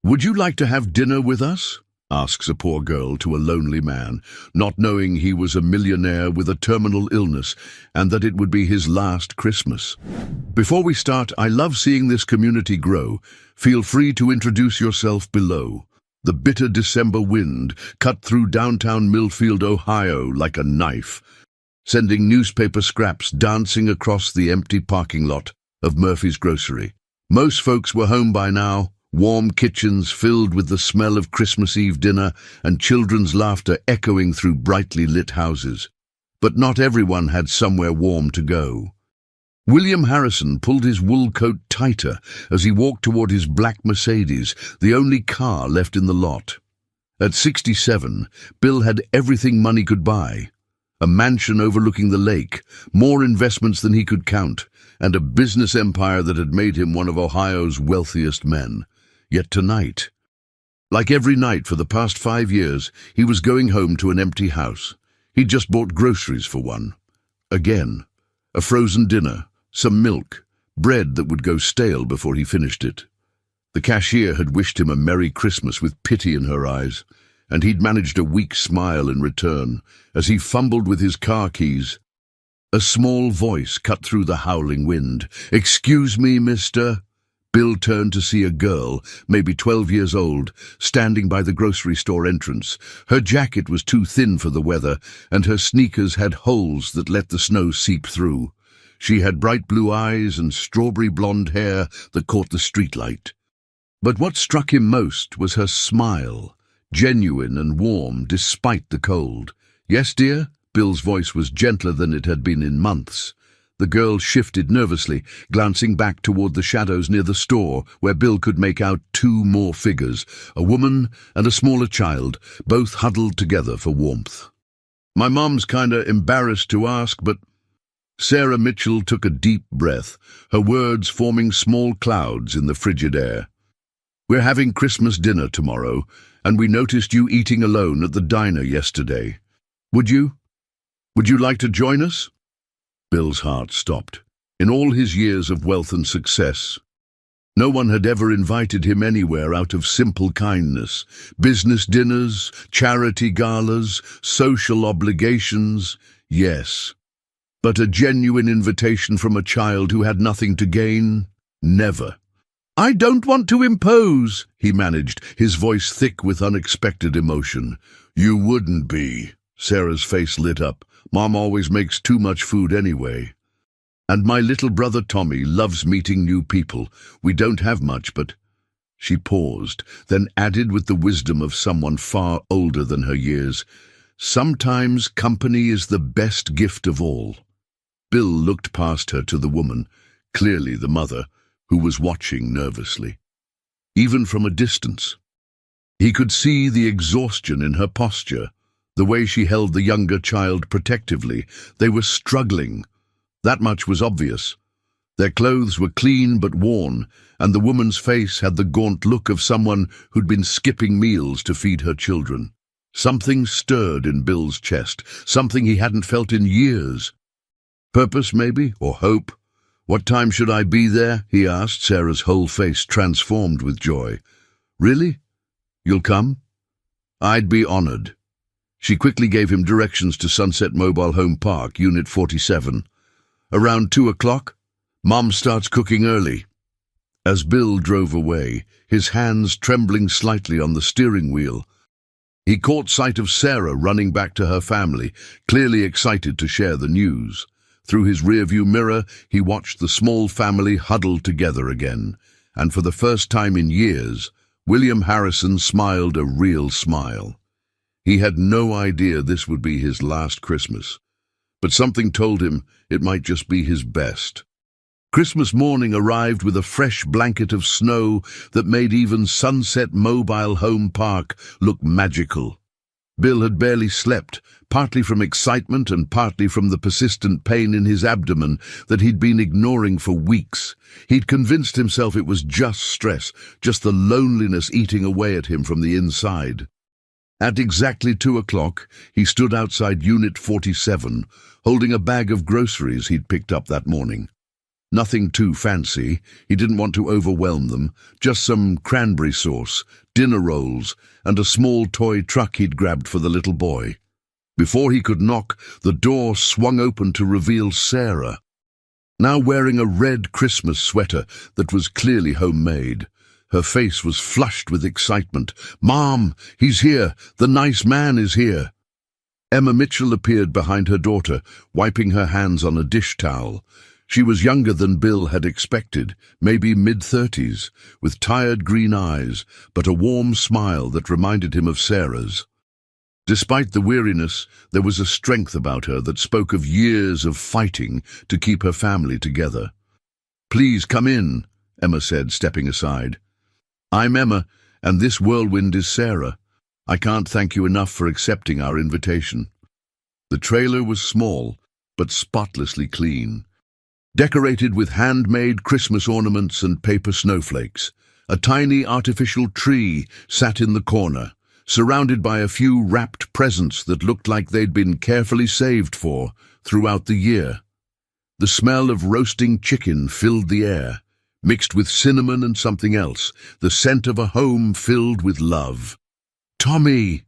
"Would you like to have dinner with us?" asks a poor girl to a lonely man, not knowing he was a millionaire with a terminal illness and that it would be his last Christmas. Before we start, I love seeing this community grow. Feel free to introduce yourself below. The bitter December wind cut through downtown Millfield, Ohio like a knife, sending newspaper scraps dancing across the empty parking lot of Murphy's Grocery. Most folks were home by now, warm kitchens filled with the smell of Christmas Eve dinner and children's laughter echoing through brightly lit houses. But not everyone had somewhere warm to go. William Harrison pulled his wool coat tighter as he walked toward his black Mercedes, the only car left in the lot. At 67, Bill had everything money could buy. A mansion overlooking the lake, more investments than he could count, and a business empire that had made him one of Ohio's wealthiest men. Yet tonight, like every night for the past 5 years, he was going home to an empty house. He'd just bought groceries for one. Again, a frozen dinner, some milk, bread that would go stale before he finished it. The cashier had wished him a Merry Christmas with pity in her eyes, and he'd managed a weak smile in return as he fumbled with his car keys. A small voice cut through the howling wind. "Excuse me, mister?" Bill turned to see a girl, maybe 12 years old, standing by the grocery store entrance. Her jacket was too thin for the weather, and her sneakers had holes that let the snow seep through. She had bright blue eyes and strawberry blonde hair that caught the streetlight. But what struck him most was her smile, genuine and warm despite the cold. "Yes, dear?" Bill's voice was gentler than it had been in months. The girl shifted nervously, glancing back toward the shadows near the store, where Bill could make out 2 more figures, a woman and a smaller child, both huddled together for warmth. "My mom's kinda embarrassed to ask, but—" Sarah Mitchell took a deep breath, her words forming small clouds in the frigid air. "We're having Christmas dinner tomorrow, and we noticed you eating alone at the diner yesterday. Would you like to join us?" Bill's heart stopped. In all his years of wealth and success, no one had ever invited him anywhere out of simple kindness. Business dinners, charity galas, social obligations, yes. But a genuine invitation from a child who had nothing to gain? Never. "I don't want to impose," he managed, his voice thick with unexpected emotion. "You wouldn't be." Sarah's face lit up. "Mom always makes too much food anyway. And my little brother Tommy loves meeting new people. We don't have much, but—" She paused, then added with the wisdom of someone far older than her years, "Sometimes company is the best gift of all." Bill looked past her to the woman, clearly the mother, who was watching nervously. Even from a distance, he could see the exhaustion in her posture, the way she held the younger child protectively. They were struggling. That much was obvious. Their clothes were clean but worn, and the woman's face had the gaunt look of someone who'd been skipping meals to feed her children. Something stirred in Bill's chest, something he hadn't felt in years. Purpose, maybe, or hope. "What time should I be there?" he asked, Sarah's whole face transformed with joy. "Really? You'll come?" "I'd be honored." She quickly gave him directions to Sunset Mobile Home Park, Unit 47. "Around 2 o'clock? Mom starts cooking early." As Bill drove away, his hands trembling slightly on the steering wheel, he caught sight of Sarah running back to her family, clearly excited to share the news. Through his rearview mirror, he watched the small family huddled together again, and for the first time in years, William Harrison smiled a real smile. He had no idea this would be his last Christmas, but something told him it might just be his best. Christmas morning arrived with a fresh blanket of snow that made even Sunset Mobile Home Park look magical. Bill had barely slept, partly from excitement and partly from the persistent pain in his abdomen that he'd been ignoring for weeks. He'd convinced himself it was just stress, just the loneliness eating away at him from the inside. At exactly 2 o'clock, he stood outside Unit 47, holding a bag of groceries he'd picked up that morning. Nothing too fancy. He didn't want to overwhelm them. Just some cranberry sauce, dinner rolls, and a small toy truck he'd grabbed for the little boy. Before he could knock, the door swung open to reveal Sarah, now wearing a red Christmas sweater that was clearly homemade. Her face was flushed with excitement. "Mom, he's here! The nice man is here!" Emma Mitchell appeared behind her daughter, wiping her hands on a dish towel. She was younger than Bill had expected, maybe mid-30s, with tired green eyes, but a warm smile that reminded him of Sarah's. Despite the weariness, there was a strength about her that spoke of years of fighting to keep her family together. "Please come in," Emma said, stepping aside. "I'm Emma, and this whirlwind is Sarah. I can't thank you enough for accepting our invitation." The trailer was small, but spotlessly clean, decorated with handmade Christmas ornaments and paper snowflakes. A tiny artificial tree sat in the corner, surrounded by a few wrapped presents that looked like they'd been carefully saved for throughout the year. The smell of roasting chicken filled the air, mixed with cinnamon and something else, the scent of a home filled with love. "Tommy,"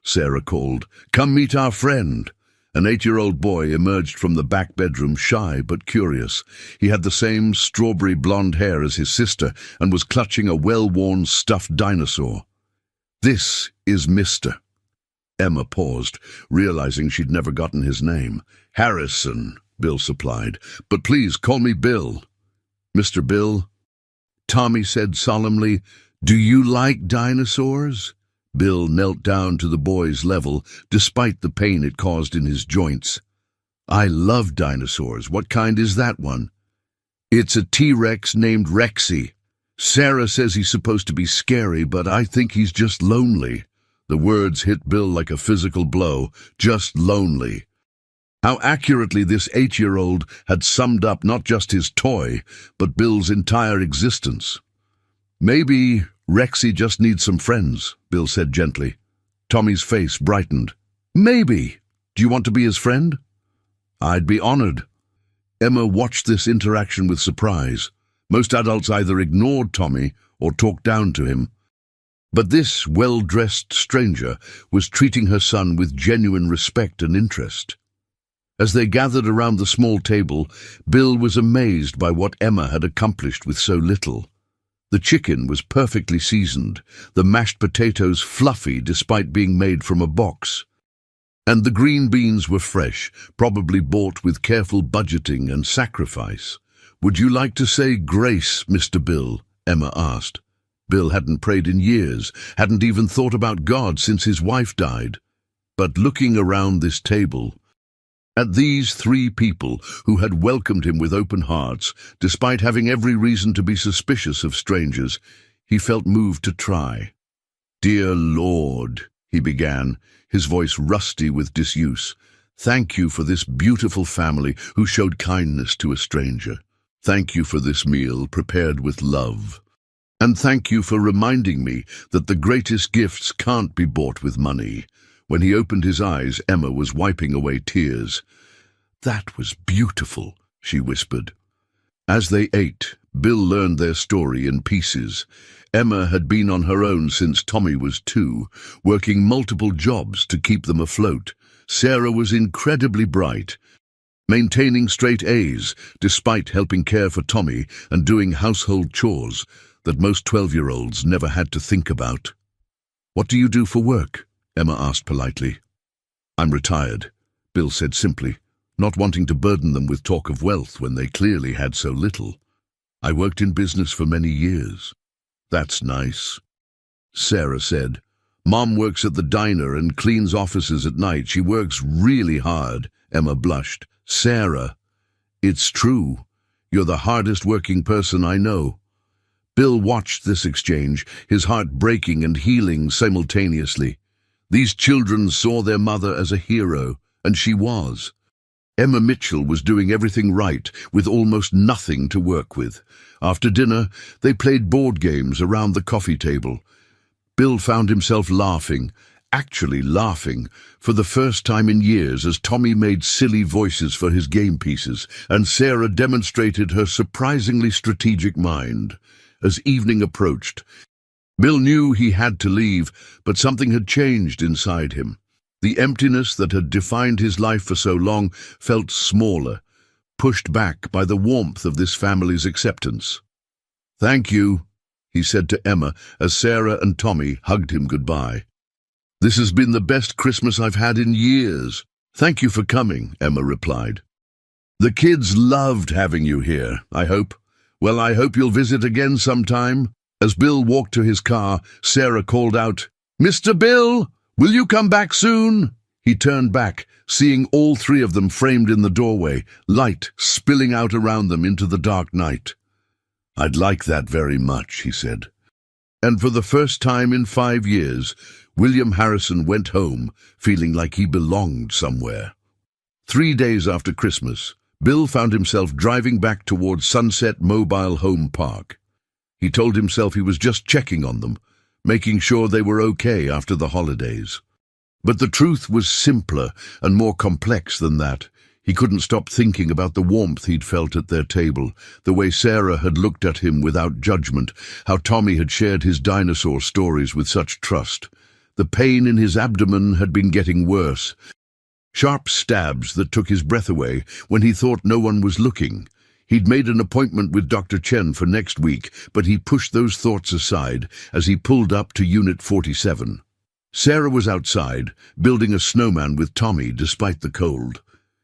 Sarah called, "come meet our friend." An 8-year-old boy emerged from the back bedroom, shy but curious. He had the same strawberry blonde hair as his sister and was clutching a well-worn stuffed dinosaur. "This is Mr." Emma paused, realizing she'd never gotten his name. "Harrison," Bill supplied, "but please call me Bill." "Mr. Bill," Tommy said solemnly, "do you like dinosaurs?" Bill knelt down to the boy's level, despite the pain it caused in his joints. "I love dinosaurs. What kind is that one?" "It's a T-Rex named Rexy. Sarah says he's supposed to be scary, but I think he's just lonely." The words hit Bill like a physical blow. Just lonely. How accurately this 8-year-old had summed up not just his toy, but Bill's entire existence. "Maybe Rexy just needs some friends," Bill said gently. Tommy's face brightened. "Maybe. Do you want to be his friend?" "I'd be honored." Emma watched this interaction with surprise. Most adults either ignored Tommy or talked down to him. But this well-dressed stranger was treating her son with genuine respect and interest. As they gathered around the small table, Bill was amazed by what Emma had accomplished with so little. The chicken was perfectly seasoned, the mashed potatoes fluffy despite being made from a box, and the green beans were fresh, probably bought with careful budgeting and sacrifice. "Would you like to say grace, Mr. Bill?" Emma asked. Bill hadn't prayed in years, hadn't even thought about God since his wife died. But looking around this table, at these 3 people who had welcomed him with open hearts, despite having every reason to be suspicious of strangers, he felt moved to try. "Dear Lord," he began, his voice rusty with disuse, "thank you for this beautiful family who showed kindness to a stranger. Thank you for this meal prepared with love. And thank you for reminding me that the greatest gifts can't be bought with money." When he opened his eyes, Emma was wiping away tears. "That was beautiful," she whispered. As they ate, Bill learned their story in pieces. Emma had been on her own since Tommy was 2, working multiple jobs to keep them afloat. Sarah was incredibly bright, maintaining straight A's despite helping care for Tommy and doing household chores that most 12-year-olds never had to think about. "What do you do for work?" Emma asked politely. "I'm retired," Bill said simply, not wanting to burden them with talk of wealth when they clearly had so little. "I worked in business for many years." "That's nice," Sarah said. "Mom works at the diner and cleans offices at night. She works really hard." Emma blushed. "Sarah, it's true. You're the hardest working person I know." Bill watched this exchange, his heart breaking and healing simultaneously. These children saw their mother as a hero, and she was. Emma Mitchell was doing everything right, with almost nothing to work with. After dinner, they played board games around the coffee table. Bill found himself laughing, actually laughing for the first time in years as Tommy made silly voices for his game pieces, and Sarah demonstrated her surprisingly strategic mind. As evening approached, Bill knew he had to leave, but something had changed inside him. The emptiness that had defined his life for so long felt smaller, pushed back by the warmth of this family's acceptance. "Thank you," he said to Emma as Sarah and Tommy hugged him goodbye. "This has been the best Christmas I've had in years." "Thank you for coming," Emma replied. "The kids loved having you here, I hope. Well, I hope you'll visit again sometime." As Bill walked to his car, Sarah called out, "Mr. Bill, will you come back soon?" He turned back, seeing all three of them framed in the doorway, light spilling out around them into the dark night. "I'd like that very much," he said. And for the first time in 5 years, William Harrison went home feeling like he belonged somewhere. 3 days after Christmas, Bill found himself driving back towards Sunset Mobile Home Park. He told himself he was just checking on them, making sure they were okay after the holidays. But the truth was simpler and more complex than that. He couldn't stop thinking about the warmth he'd felt at their table, the way Sarah had looked at him without judgment, how Tommy had shared his dinosaur stories with such trust. The pain in his abdomen had been getting worse, sharp stabs that took his breath away when he thought no one was looking. He'd made an appointment with Dr. Chen for next week, but he pushed those thoughts aside as he pulled up to Unit 47. Sarah was outside, building a snowman with Tommy despite the cold.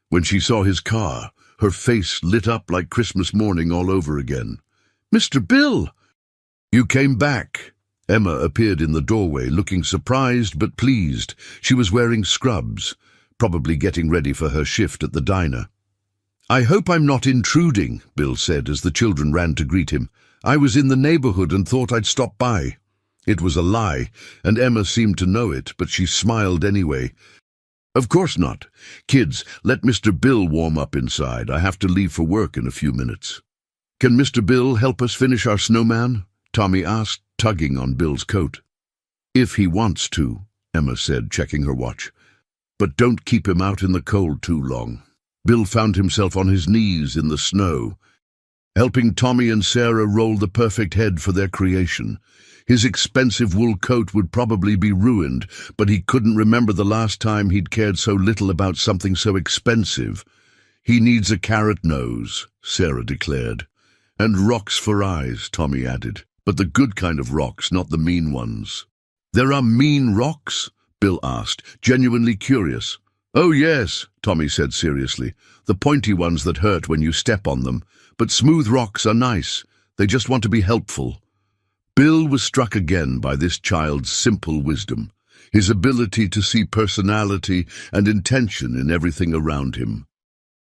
When she saw his car, her face lit up like Christmas morning all over again. "Mr. Bill!" "You came back." Emma appeared in the doorway, looking surprised but pleased. She was wearing scrubs, probably getting ready for her shift at the diner. "I hope I'm not intruding," Bill said as the children ran to greet him. "I was in the neighborhood and thought I'd stop by." It was a lie, and Emma seemed to know it, but she smiled anyway. "Of course not. Kids, let Mr. Bill warm up inside. I have to leave for work in a few minutes." "Can Mr. Bill help us finish our snowman?" Tommy asked, tugging on Bill's coat. "If he wants to," Emma said, checking her watch. "But don't keep him out in the cold too long." Bill found himself on his knees in the snow, helping Tommy and Sarah roll the perfect head for their creation. His expensive wool coat would probably be ruined, but he couldn't remember the last time he'd cared so little about something so expensive. "He needs a carrot nose," Sarah declared. "And rocks for eyes," Tommy added. "But the good kind of rocks, not the mean ones." "There are mean rocks?" Bill asked, genuinely curious. "Oh yes," Tommy said seriously. "The pointy ones that hurt when you step on them. But smooth rocks are nice. They just want to be helpful." Bill was struck again by this child's simple wisdom, his ability to see personality and intention in everything around him.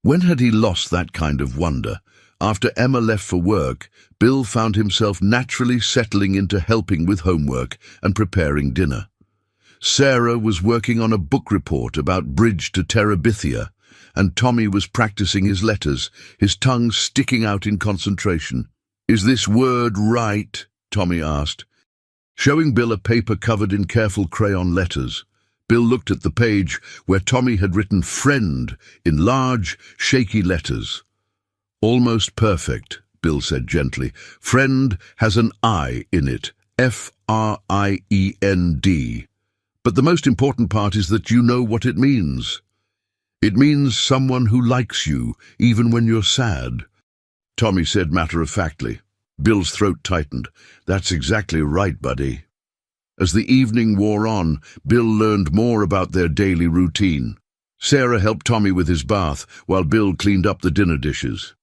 When had he lost that kind of wonder? After Emma left for work, Bill found himself naturally settling into helping with homework and preparing dinner. Sarah was working on a book report about Bridge to Terabithia, and Tommy was practicing his letters, his tongue sticking out in concentration. "Is this word right?" Tommy asked, showing Bill a paper covered in careful crayon letters. Bill looked at the page where Tommy had written "friend" in large, shaky letters. "Almost perfect," Bill said gently. "Friend has an I in it, Friend. But the most important part is that you know what it means. It means someone who likes you, even when you're sad." Tommy said matter-of-factly. Bill's throat tightened. "That's exactly right, buddy." As the evening wore on, Bill learned more about their daily routine. Sarah helped Tommy with his bath, while Bill cleaned up the dinner dishes.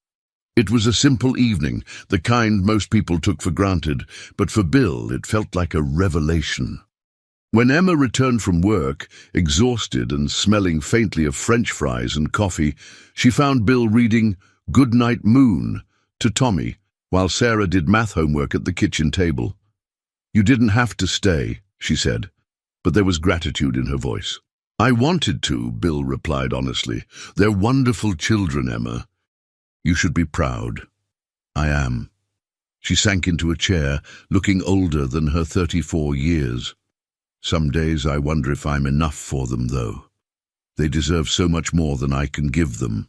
It was a simple evening, the kind most people took for granted, but for Bill it felt like a revelation. When Emma returned from work, exhausted and smelling faintly of French fries and coffee, she found Bill reading "Good Night Moon" to Tommy, while Sarah did math homework at the kitchen table. "You didn't have to stay," she said, but there was gratitude in her voice. "I wanted to," Bill replied honestly. "They're wonderful children, Emma. You should be proud." "I am." She sank into a chair, looking older than her 34 years. Some days I wonder if I'm enough for them, though. They deserve so much more than I can give them.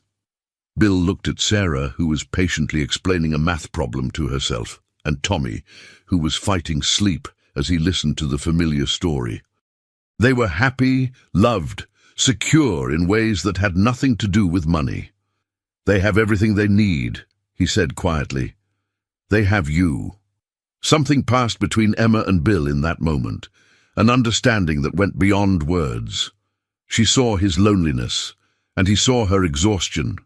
Bill looked at Sarah, who was patiently explaining a math problem to herself, and Tommy, who was fighting sleep as he listened to the familiar story. They were happy, loved, secure in ways that had nothing to do with money. They have everything they need, he said quietly. They have you. Something passed between Emma and Bill in that moment, an understanding that went beyond words. She saw his loneliness, and he saw her exhaustion.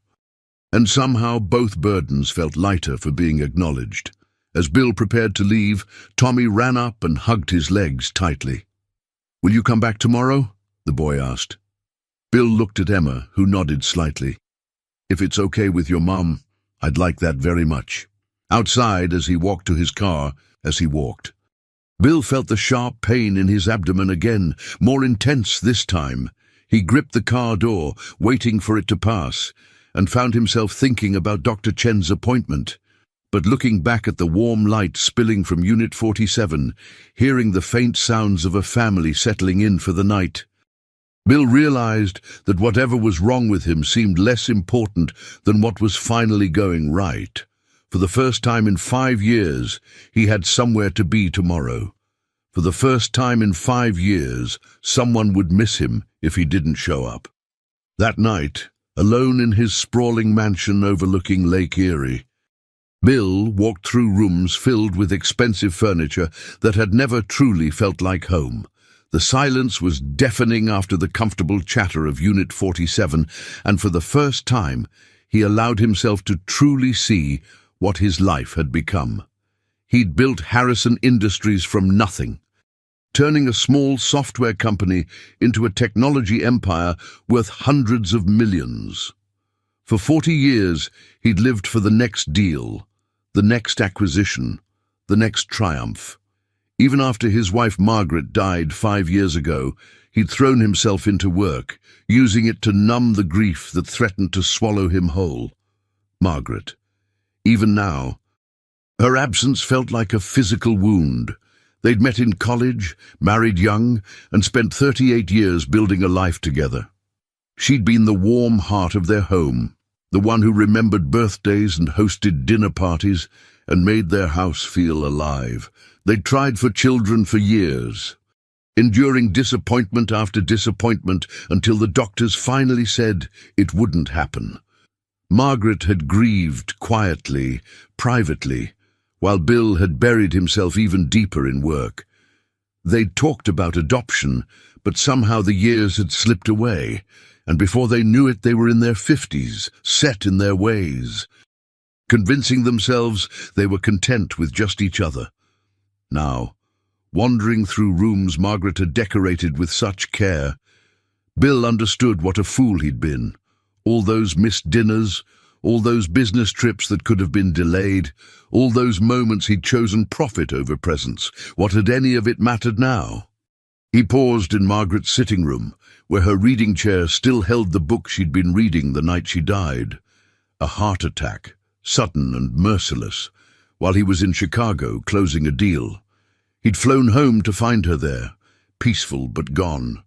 And somehow both burdens felt lighter for being acknowledged. As Bill prepared to leave, Tommy ran up and hugged his legs tightly. "Will you come back tomorrow?" the boy asked. Bill looked at Emma, who nodded slightly. "If it's okay with your mom, I'd like that very much." Outside, as he walked to his car, Bill felt the sharp pain in his abdomen again, more intense this time. He gripped the car door, waiting for it to pass, and found himself thinking about Dr. Chen's appointment. But looking back at the warm light spilling from Unit 47, hearing the faint sounds of a family settling in for the night, Bill realized that whatever was wrong with him seemed less important than what was finally going right. For the first time in 5 years, he had somewhere to be tomorrow. For the first time in 5 years, someone would miss him if he didn't show up. That night, alone in his sprawling mansion overlooking Lake Erie, Bill walked through rooms filled with expensive furniture that had never truly felt like home. The silence was deafening after the comfortable chatter of Unit 47, and for the first time, he allowed himself to truly see what his life had become. He'd built Harrison Industries from nothing, turning a small software company into a technology empire worth hundreds of millions. For 40 years, he'd lived for the next deal, the next acquisition, the next triumph. Even after his wife Margaret died 5 years ago, he'd thrown himself into work, using it to numb the grief that threatened to swallow him whole. Margaret. Even now, her absence felt like a physical wound. They'd met in college, married young, and spent 38 years building a life together. She'd been the warm heart of their home, the one who remembered birthdays and hosted dinner parties and made their house feel alive. They'd tried for children for years, enduring disappointment after disappointment until the doctors finally said it wouldn't happen. Margaret had grieved quietly, privately, while Bill had buried himself even deeper in work. They'd talked about adoption, but somehow the years had slipped away, and before they knew it, they were in their 50s, set in their ways, convincing themselves they were content with just each other. Now, wandering through rooms Margaret had decorated with such care, Bill understood what a fool he'd been. All those missed dinners, all those business trips that could have been delayed, all those moments he'd chosen profit over presents. What had any of it mattered now? He paused in Margaret's sitting room, where her reading chair still held the book she'd been reading the night she died. A heart attack, sudden and merciless, while he was in Chicago closing a deal. He'd flown home to find her there, peaceful but gone,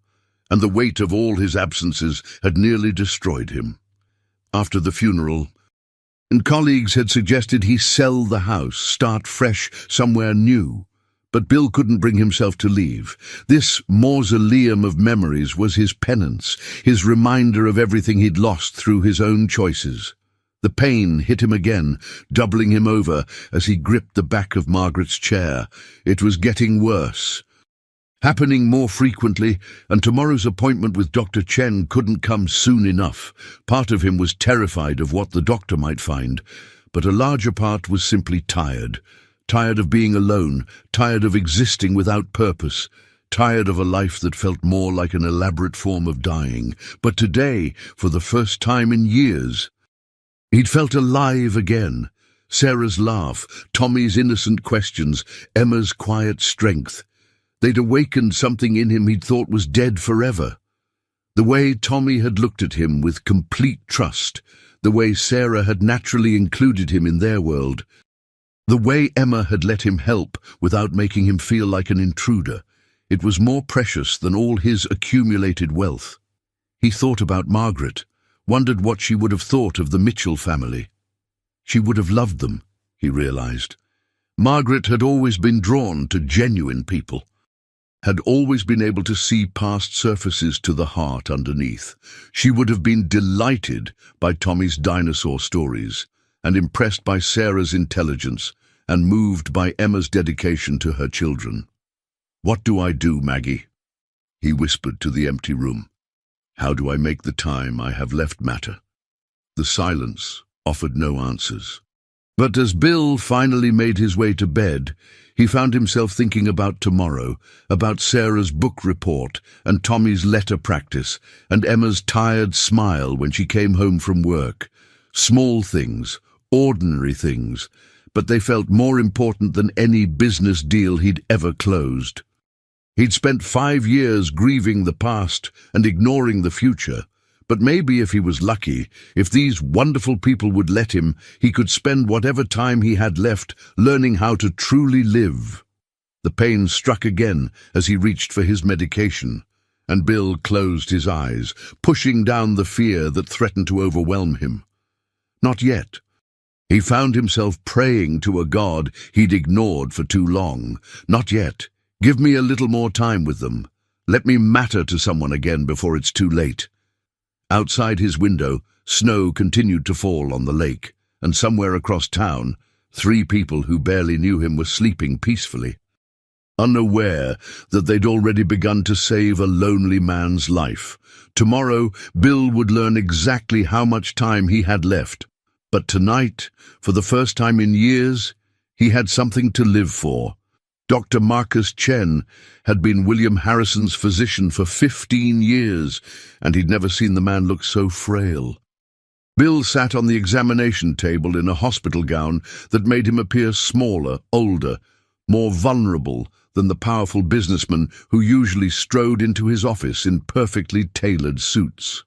and the weight of all his absences had nearly destroyed him. After the funeral, and colleagues had suggested he sell the house, start fresh somewhere new. But Bill couldn't bring himself to leave. This mausoleum of memories was his penance, his reminder of everything he'd lost through his own choices. The pain hit him again, doubling him over as he gripped the back of Margaret's chair. It was getting worse, happening more frequently, and tomorrow's appointment with Dr. Chen couldn't come soon enough. Part of him was terrified of what the doctor might find, but a larger part was simply tired. Tired of being alone, tired of existing without purpose, tired of a life that felt more like an elaborate form of dying. But today, for the first time in years, he'd felt alive again. Sarah's laugh, Tommy's innocent questions, Emma's quiet strength. They'd awakened something in him he'd thought was dead forever. The way Tommy had looked at him with complete trust, the way Sarah had naturally included him in their world, the way Emma had let him help without making him feel like an intruder. It was more precious than all his accumulated wealth. He thought about Margaret, wondered what she would have thought of the Mitchell family. She would have loved them, he realized. Margaret had always been drawn to genuine people, had always been able to see past surfaces to the heart underneath. She would have been delighted by Tommy's dinosaur stories, and impressed by Sarah's intelligence, and moved by Emma's dedication to her children. "What do I do, Maggie?" he whispered to the empty room. "How do I make the time I have left matter?" The silence offered no answers. But as Bill finally made his way to bed, he found himself thinking about tomorrow, about Sarah's book report and Tommy's letter practice, and Emma's tired smile when she came home from work. Small things, ordinary things, but they felt more important than any business deal he'd ever closed. He'd spent 5 years grieving the past and ignoring the future, but maybe if he was lucky, if these wonderful people would let him, he could spend whatever time he had left learning how to truly live. The pain struck again as he reached for his medication, and Bill closed his eyes, pushing down the fear that threatened to overwhelm him. Not yet. He found himself praying to a God he'd ignored for too long. Not yet. Give me a little more time with them. Let me matter to someone again before it's too late. Outside his window, snow continued to fall on the lake, and somewhere across town, 3 people who barely knew him were sleeping peacefully, unaware that they'd already begun to save a lonely man's life. Tomorrow, Bill would learn exactly how much time he had left. But tonight, for the first time in years, he had something to live for. Dr. Marcus Chen had been William Harrison's physician for 15 years, and he'd never seen the man look so frail. Bill sat on the examination table in a hospital gown that made him appear smaller, older, more vulnerable than the powerful businessman who usually strode into his office in perfectly tailored suits.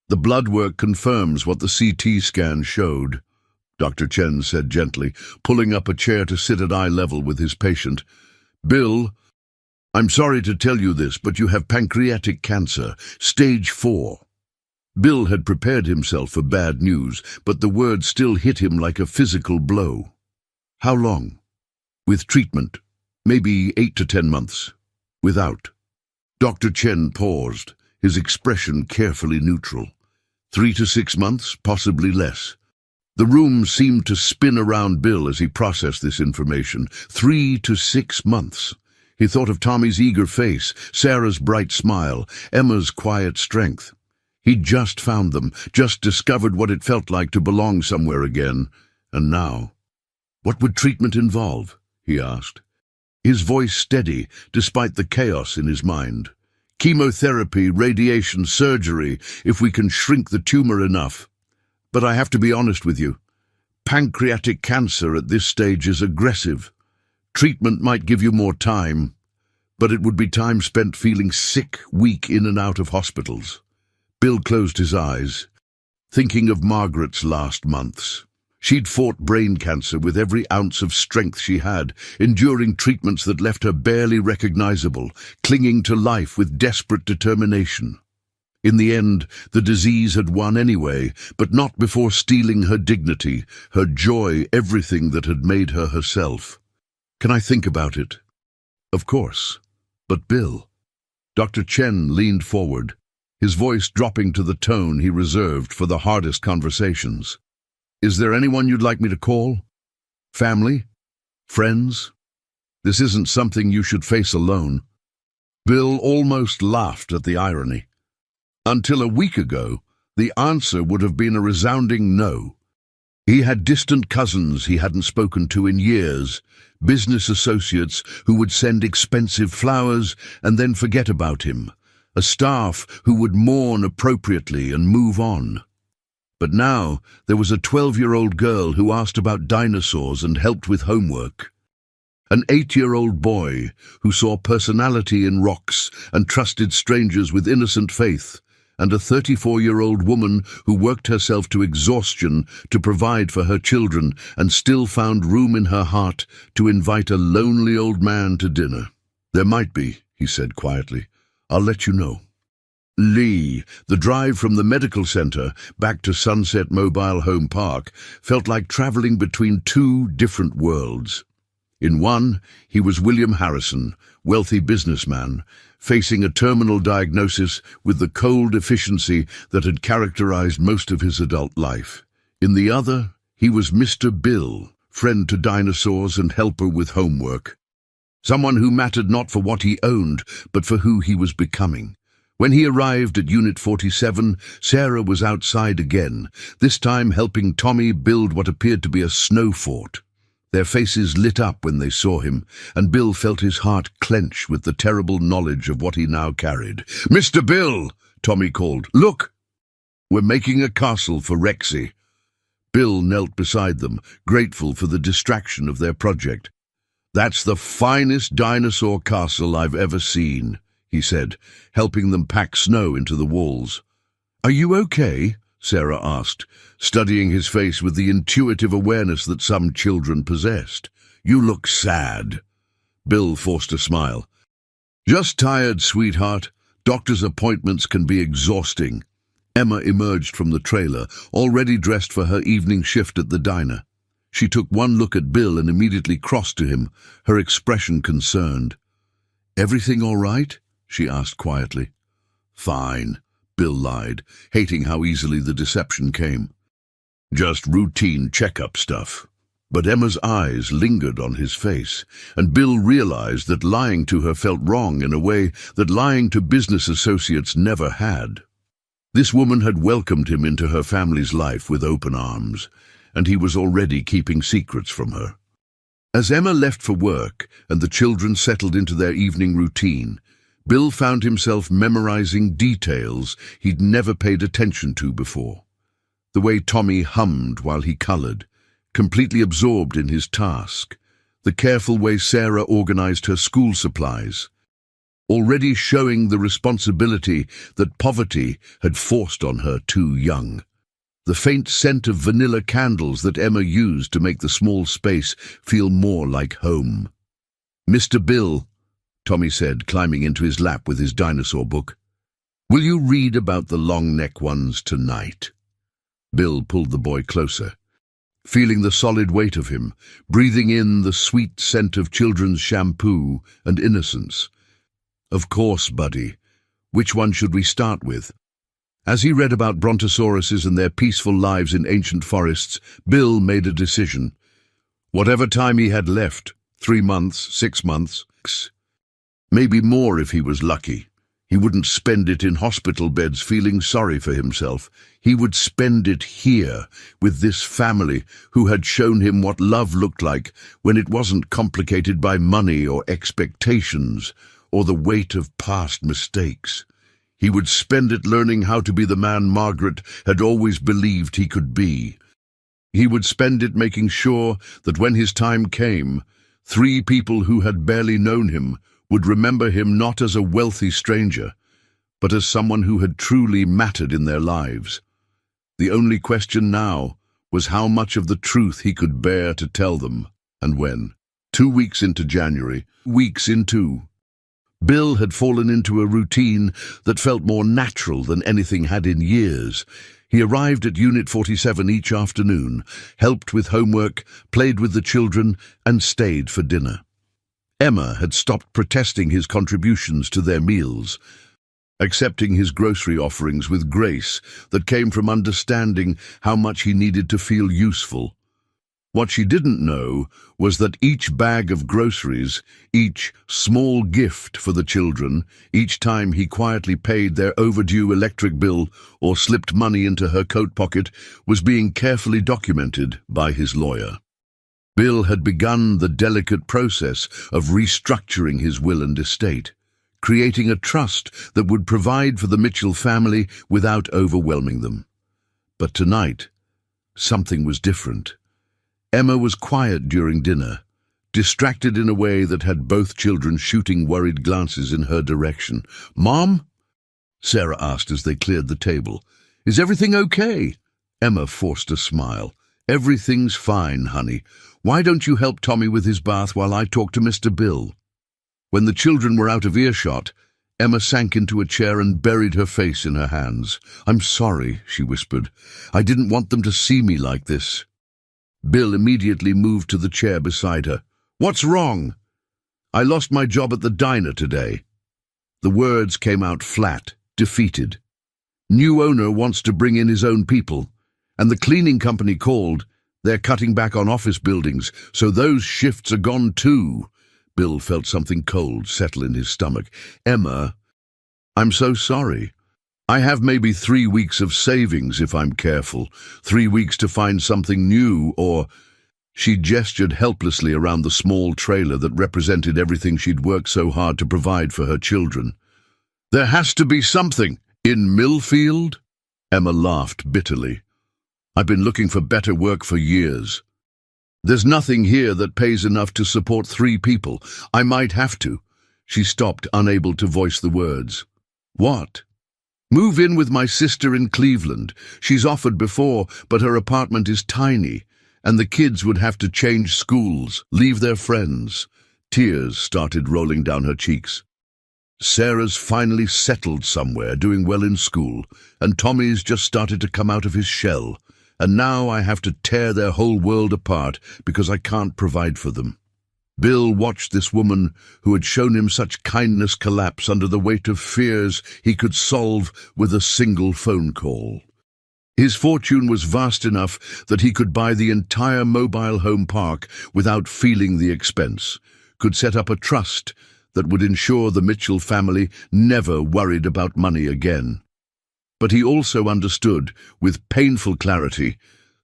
"The blood work confirms what the CT scan showed," Dr. Chen said gently, pulling up a chair to sit at eye level with his patient. "Bill, I'm sorry to tell you this, but you have pancreatic cancer, stage 4. Bill had prepared himself for bad news, but the word still hit him like a physical blow. "How long?" "With treatment, maybe 8 to 10 months. Without." Dr. Chen paused, his expression carefully neutral. 3 to 6 months, possibly less. The room seemed to spin around Bill as he processed this information. 3 to 6 months. He thought of Tommy's eager face, Sarah's bright smile, Emma's quiet strength. He'd just found them, just discovered what it felt like to belong somewhere again. And now, what would treatment involve? He asked, his voice steady despite the chaos in his mind. Chemotherapy, radiation, surgery, if we can shrink the tumor enough. But I have to be honest with you. Pancreatic cancer at this stage is aggressive. Treatment might give you more time, but it would be time spent feeling sick, weak in and out of hospitals. Bill closed his eyes, thinking of Margaret's last months. She'd fought brain cancer with every ounce of strength she had, enduring treatments that left her barely recognizable, clinging to life with desperate determination. In the end, the disease had won anyway, but not before stealing her dignity, her joy, everything that had made her herself. "Can I think about it?" "Of course. But Bill..." Dr. Chen leaned forward, his voice dropping to the tone he reserved for the hardest conversations. "Is there anyone you'd like me to call? Family? Friends? This isn't something you should face alone." Bill almost laughed at the irony. Until a week ago, the answer would have been a resounding no. He had distant cousins he hadn't spoken to in years, business associates who would send expensive flowers and then forget about him, a staff who would mourn appropriately and move on. But now there was a 12-year-old girl who asked about dinosaurs and helped with homework. An 8-year-old boy who saw personality in rocks and trusted strangers with innocent faith, and a 34-year-old woman who worked herself to exhaustion to provide for her children and still found room in her heart to invite a lonely old man to dinner. There might be, he said quietly. I'll let you know. Lee, the drive from the medical center back to Sunset Mobile Home Park, felt like traveling between two different worlds. In one, he was William Harrison, wealthy businessman, facing a terminal diagnosis with the cold efficiency that had characterized most of his adult life. In the other, he was Mr. Bill, friend to dinosaurs and helper with homework. Someone who mattered not for what he owned, but for who he was becoming. When he arrived at Unit 47, Sarah was outside again, this time helping Tommy build what appeared to be a snow fort. Their faces lit up when they saw him, and Bill felt his heart clench with the terrible knowledge of what he now carried. "Mr. Bill," Tommy called, "look! We're making a castle for Rexy." Bill knelt beside them, grateful for the distraction of their project. "That's the finest dinosaur castle I've ever seen," he said, helping them pack snow into the walls. "Are you okay?" Sarah asked, studying his face with the intuitive awareness that some children possessed. "You look sad." Bill forced a smile. "Just tired, sweetheart. Doctor's appointments can be exhausting." Emma emerged from the trailer, already dressed for her evening shift at the diner. She took one look at Bill and immediately crossed to him, her expression concerned. "Everything all right?" she asked quietly. "Fine," Bill lied, hating how easily the deception came. "Just routine checkup stuff." But Emma's eyes lingered on his face, and Bill realized that lying to her felt wrong in a way that lying to business associates never had. This woman had welcomed him into her family's life with open arms, and he was already keeping secrets from her. As Emma left for work and the children settled into their evening routine, Bill found himself memorizing details he'd never paid attention to before. The way Tommy hummed while he colored, completely absorbed in his task. The careful way Sarah organized her school supplies, already showing the responsibility that poverty had forced on her too young. The faint scent of vanilla candles that Emma used to make the small space feel more like home. "Mr. Bill," Tommy said, climbing into his lap with his dinosaur book, "will you read about the long-neck ones tonight?" Bill pulled the boy closer, feeling the solid weight of him, breathing in the sweet scent of children's shampoo and innocence. "Of course, buddy. Which one should we start with?" As he read about brontosauruses and their peaceful lives in ancient forests, Bill made a decision. Whatever time he had left, 3 months, 6 months, maybe more if he was lucky. He wouldn't spend it in hospital beds feeling sorry for himself. He would spend it here, with this family who had shown him what love looked like when it wasn't complicated by money or expectations or the weight of past mistakes. He would spend it learning how to be the man Margaret had always believed he could be. He would spend it making sure that when his time came, 3 people who had barely known him would remember him not as a wealthy stranger, but as someone who had truly mattered in their lives. The only question now was how much of the truth he could bear to tell them, and when. 2 weeks into January, weeks into, Bill had fallen into a routine that felt more natural than anything had in years. He arrived at Unit 47 each afternoon, helped with homework, played with the children, and stayed for dinner. Emma had stopped protesting his contributions to their meals, accepting his grocery offerings with grace that came from understanding how much he needed to feel useful. What she didn't know was that each bag of groceries, each small gift for the children, each time he quietly paid their overdue electric bill or slipped money into her coat pocket, was being carefully documented by his lawyer. Bill had begun the delicate process of restructuring his will and estate, creating a trust that would provide for the Mitchell family without overwhelming them. But tonight, something was different. Emma was quiet during dinner, distracted in a way that had both children shooting worried glances in her direction. "Mom?" Sarah asked as they cleared the table. "Is everything okay?" Emma forced a smile. "Everything's fine, honey. Why don't you help Tommy with his bath while I talk to Mr. Bill?" When the children were out of earshot, Emma sank into a chair and buried her face in her hands. "I'm sorry," she whispered. "I didn't want them to see me like this." Bill immediately moved to the chair beside her. "What's wrong?" "I lost my job at the diner today." The words came out flat, defeated. "New owner wants to bring in his own people, and the cleaning company called. They're cutting back on office buildings, so those shifts are gone too." Bill felt something cold settle in his stomach. "Emma, I'm so sorry. I have maybe 3 weeks of savings if I'm careful, 3 weeks to find something new, or—" She gestured helplessly around the small trailer that represented everything she'd worked so hard to provide for her children. "There has to be something. In Millfield?" Emma laughed bitterly. "I've been looking for better work for years. There's nothing here that pays enough to support 3 people. I might have to." She stopped, unable to voice the words. "What?" "Move in with my sister in Cleveland. She's offered before, but her apartment is tiny, and the kids would have to change schools, leave their friends." Tears started rolling down her cheeks. "Sarah's finally settled somewhere, doing well in school, and Tommy's just started to come out of his shell. And now I have to tear their whole world apart because I can't provide for them." Bill watched this woman who had shown him such kindness collapse under the weight of fears he could solve with a single phone call. His fortune was vast enough that he could buy the entire mobile home park without feeling the expense, could set up a trust that would ensure the Mitchell family never worried about money again. But he also understood, with painful clarity,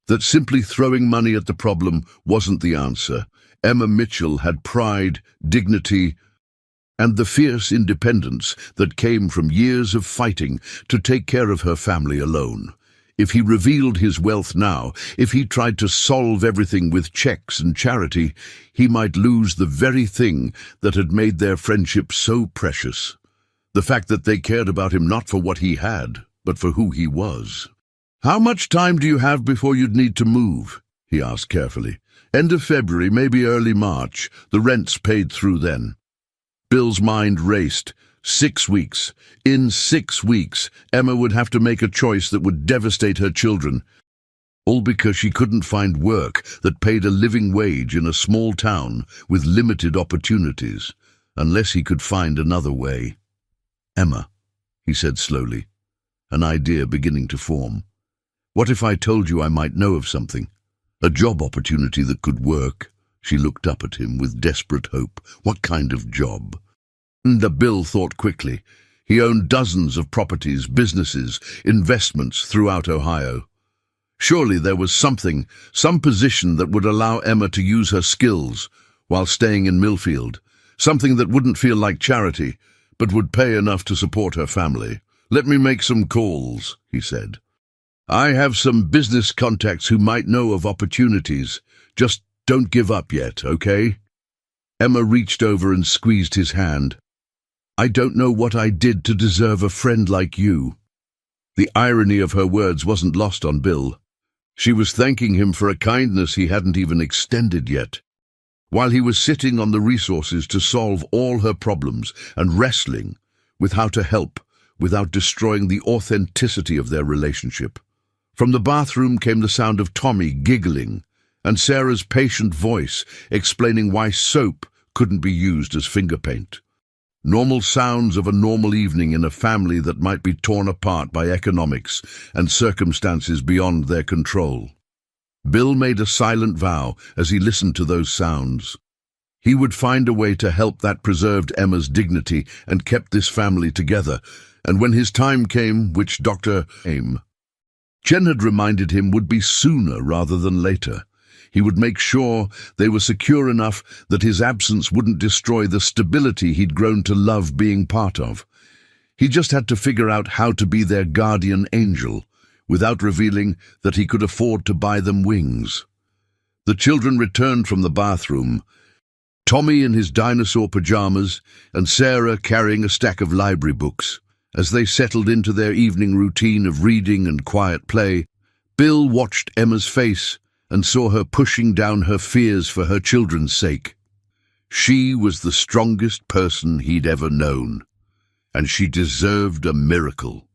that simply throwing money at the problem wasn't the answer. Emma Mitchell had pride, dignity, and the fierce independence that came from years of fighting to take care of her family alone. If he revealed his wealth now, if he tried to solve everything with checks and charity, he might lose the very thing that had made their friendship so precious. The fact that they cared about him not for what he had, but for who he was. "How much time do you have before you'd need to move?" he asked carefully. "End of February, maybe early March. The rent's paid through then." Bill's mind raced. 6 weeks. In 6 weeks, Emma would have to make a choice that would devastate her children, all because she couldn't find work that paid a living wage in a small town with limited opportunities, unless he could find another way. "Emma," he said slowly, an idea beginning to form. "What if I told you I might know of something? A job opportunity that could work?" She looked up at him with desperate hope. "What kind of job?" Bill thought quickly. He owned dozens of properties, businesses, investments throughout Ohio. Surely there was something, some position that would allow Emma to use her skills while staying in Millfield. Something that wouldn't feel like charity, but would pay enough to support her family. "Let me make some calls," he said. "I have some business contacts who might know of opportunities. Just don't give up yet, okay?" Emma reached over and squeezed his hand. "I don't know what I did to deserve a friend like you." The irony of her words wasn't lost on Bill. She was thanking him for a kindness he hadn't even extended yet. While he was sitting on the resources to solve all her problems and wrestling with how to help without destroying the authenticity of their relationship. From the bathroom came the sound of Tommy giggling and Sarah's patient voice explaining why soap couldn't be used as finger paint. Normal sounds of a normal evening in a family that might be torn apart by economics and circumstances beyond their control. Bill made a silent vow as he listened to those sounds. He would find a way to help that preserved Emma's dignity and kept this family together, and when his time came, which Dr. Chen had reminded him would be sooner rather than later, he would make sure they were secure enough that his absence wouldn't destroy the stability he'd grown to love being part of. He just had to figure out how to be their guardian angel, without revealing that he could afford to buy them wings. The children returned from the bathroom, Tommy in his dinosaur pajamas and Sarah carrying a stack of library books. As they settled into their evening routine of reading and quiet play, Bill watched Emma's face and saw her pushing down her fears for her children's sake. She was the strongest person he'd ever known, and she deserved a miracle.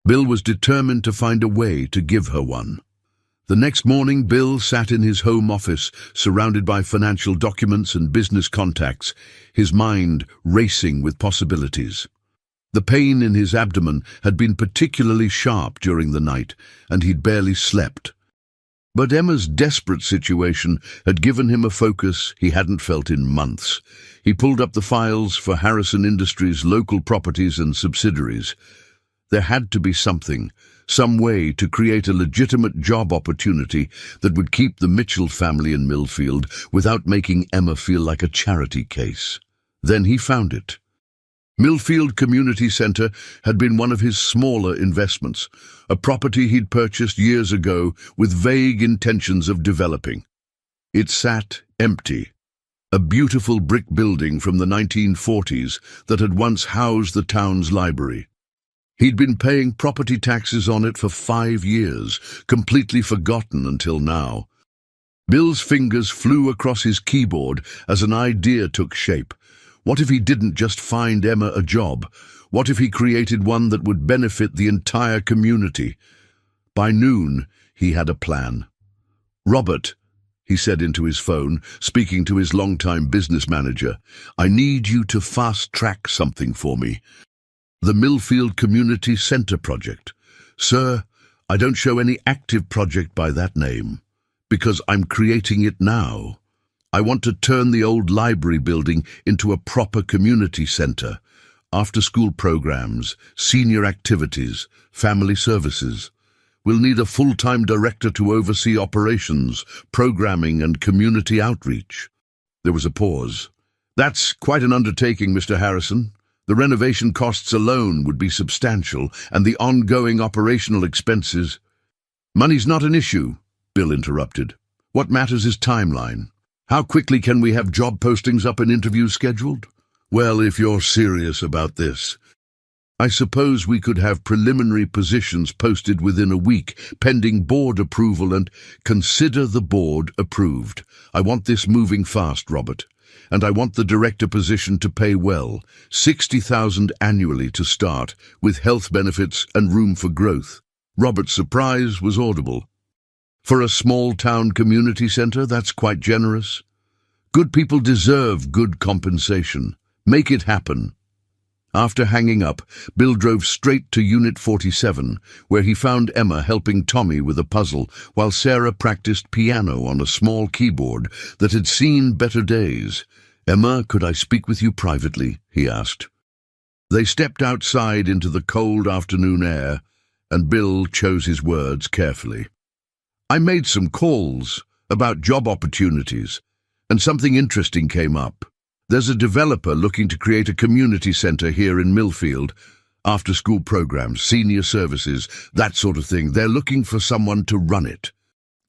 Bill was determined to find a way to give her one. The next morning, Bill sat in his home office, surrounded by financial documents and business contacts, his mind racing with possibilities. The pain in his abdomen had been particularly sharp during the night, and he'd barely slept. But Emma's desperate situation had given him a focus he hadn't felt in months. He pulled up the files for Harrison Industries' local properties and subsidiaries. There had to be something, some way to create a legitimate job opportunity that would keep the Mitchell family in Millfield without making Emma feel like a charity case. Then he found it. Millfield Community Centre had been one of his smaller investments, a property he'd purchased years ago with vague intentions of developing. It sat empty, a beautiful brick building from the 1940s that had once housed the town's library. He'd been paying property taxes on it for 5 years, completely forgotten until now. Bill's fingers flew across his keyboard as an idea took shape. What if he didn't just find Emma a job? What if he created one that would benefit the entire community? By noon, he had a plan. "Robert," he said into his phone, speaking to his longtime business manager, "I need you to fast-track something for me. The Millfield Community Centre project. Sir, I don't show any active project by that name, because I'm creating it now. I want to turn the old library building into a proper community centre. After-school programs, senior activities, family services. We'll need a full-time director to oversee operations, programming and community outreach." There was a pause. "That's quite an undertaking, Mr. Harrison. The renovation costs alone would be substantial, and the ongoing operational expenses—" "Money's not an issue," Bill interrupted. "What matters is timeline. How quickly can we have job postings up and interviews scheduled?" "Well, if you're serious about this, I suppose we could have preliminary positions posted within a week, pending board approval, and consider the board approved. I want this moving fast, Robert. And I want the director position to pay well, $60,000 annually to start, with health benefits and room for growth." Robert's surprise was audible. "For a small-town community centre, that's quite generous. Good people deserve good compensation. Make it happen." After hanging up, Bill drove straight to Unit 47, where he found Emma helping Tommy with a puzzle, while Sarah practiced piano on a small keyboard that had seen better days. "Emma, could I speak with you privately?" he asked. They stepped outside into the cold afternoon air, and Bill chose his words carefully. "I made some calls about job opportunities, and something interesting came up. There's a developer looking to create a community centre here in Millfield. After-school programs, senior services, that sort of thing. They're looking for someone to run it."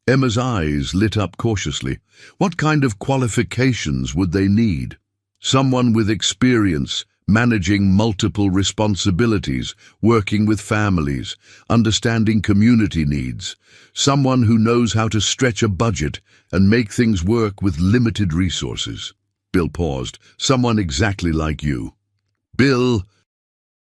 Emma's eyes lit up cautiously. What kind of qualifications would they need? Someone with experience, managing multiple responsibilities, working with families, understanding community needs. Someone who knows how to stretch a budget and make things work with limited resources. Bill paused. "Someone exactly like you." "Bill,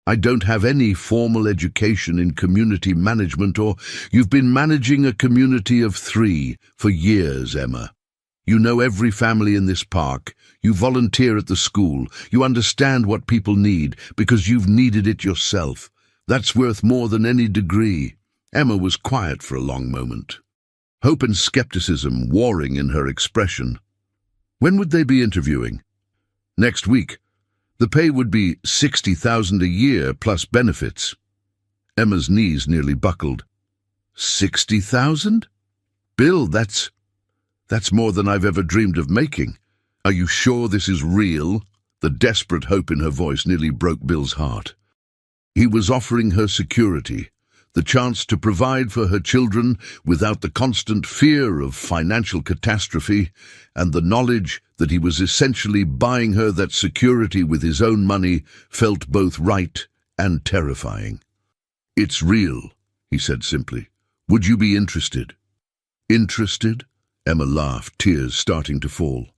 I don't have any formal education in community management, or you've been managing a community of 3 for years, Emma. You know every family in this park. You volunteer at the school. You understand what people need because you've needed it yourself. That's worth more than any degree." Emma was quiet for a long moment, hope and skepticism warring in her expression. When would they be interviewing? Next week. The pay would be $60,000 a year plus benefits. Emma's knees nearly buckled. $60,000? Bill, that's more than I've ever dreamed of making. Are you sure this is real? The desperate hope in her voice nearly broke Bill's heart. He was offering her security, the chance to provide for her children without the constant fear of financial catastrophe, and the knowledge that he was essentially buying her that security with his own money felt both right and terrifying. "It's real," he said simply. "Would you be interested?" "Interested?" Emma laughed, tears starting to fall.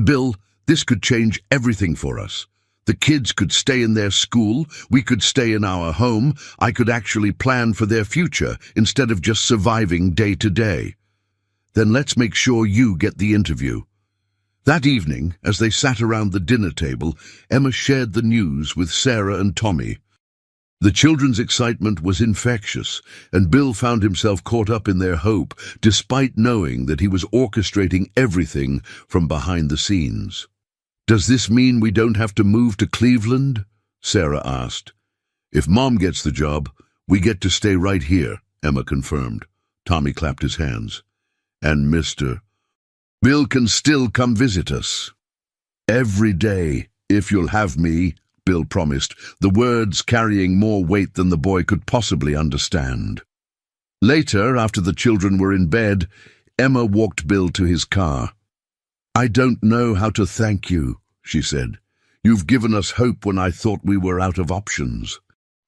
"Bill, This could change everything for us. The kids could stay in their school, we could stay in our home, I could actually plan for their future instead of just surviving day to day. Then let's make sure you get the interview. That evening, as they sat around the dinner table, Emma shared the news with Sarah and Tommy. The children's excitement was infectious, and Bill found himself caught up in their hope, despite knowing that he was orchestrating everything from behind the scenes. "Does this mean we don't have to move to Cleveland?" Sarah asked. "If Mom gets the job, we get to stay right here," Emma confirmed. Tommy clapped his hands. "And Mr. Bill can still come visit us." "Every day, if you'll have me," Bill promised, the words carrying more weight than the boy could possibly understand. Later, after the children were in bed, Emma walked Bill to his car. "I don't know how to thank you," she said. "You've given us hope when I thought we were out of options."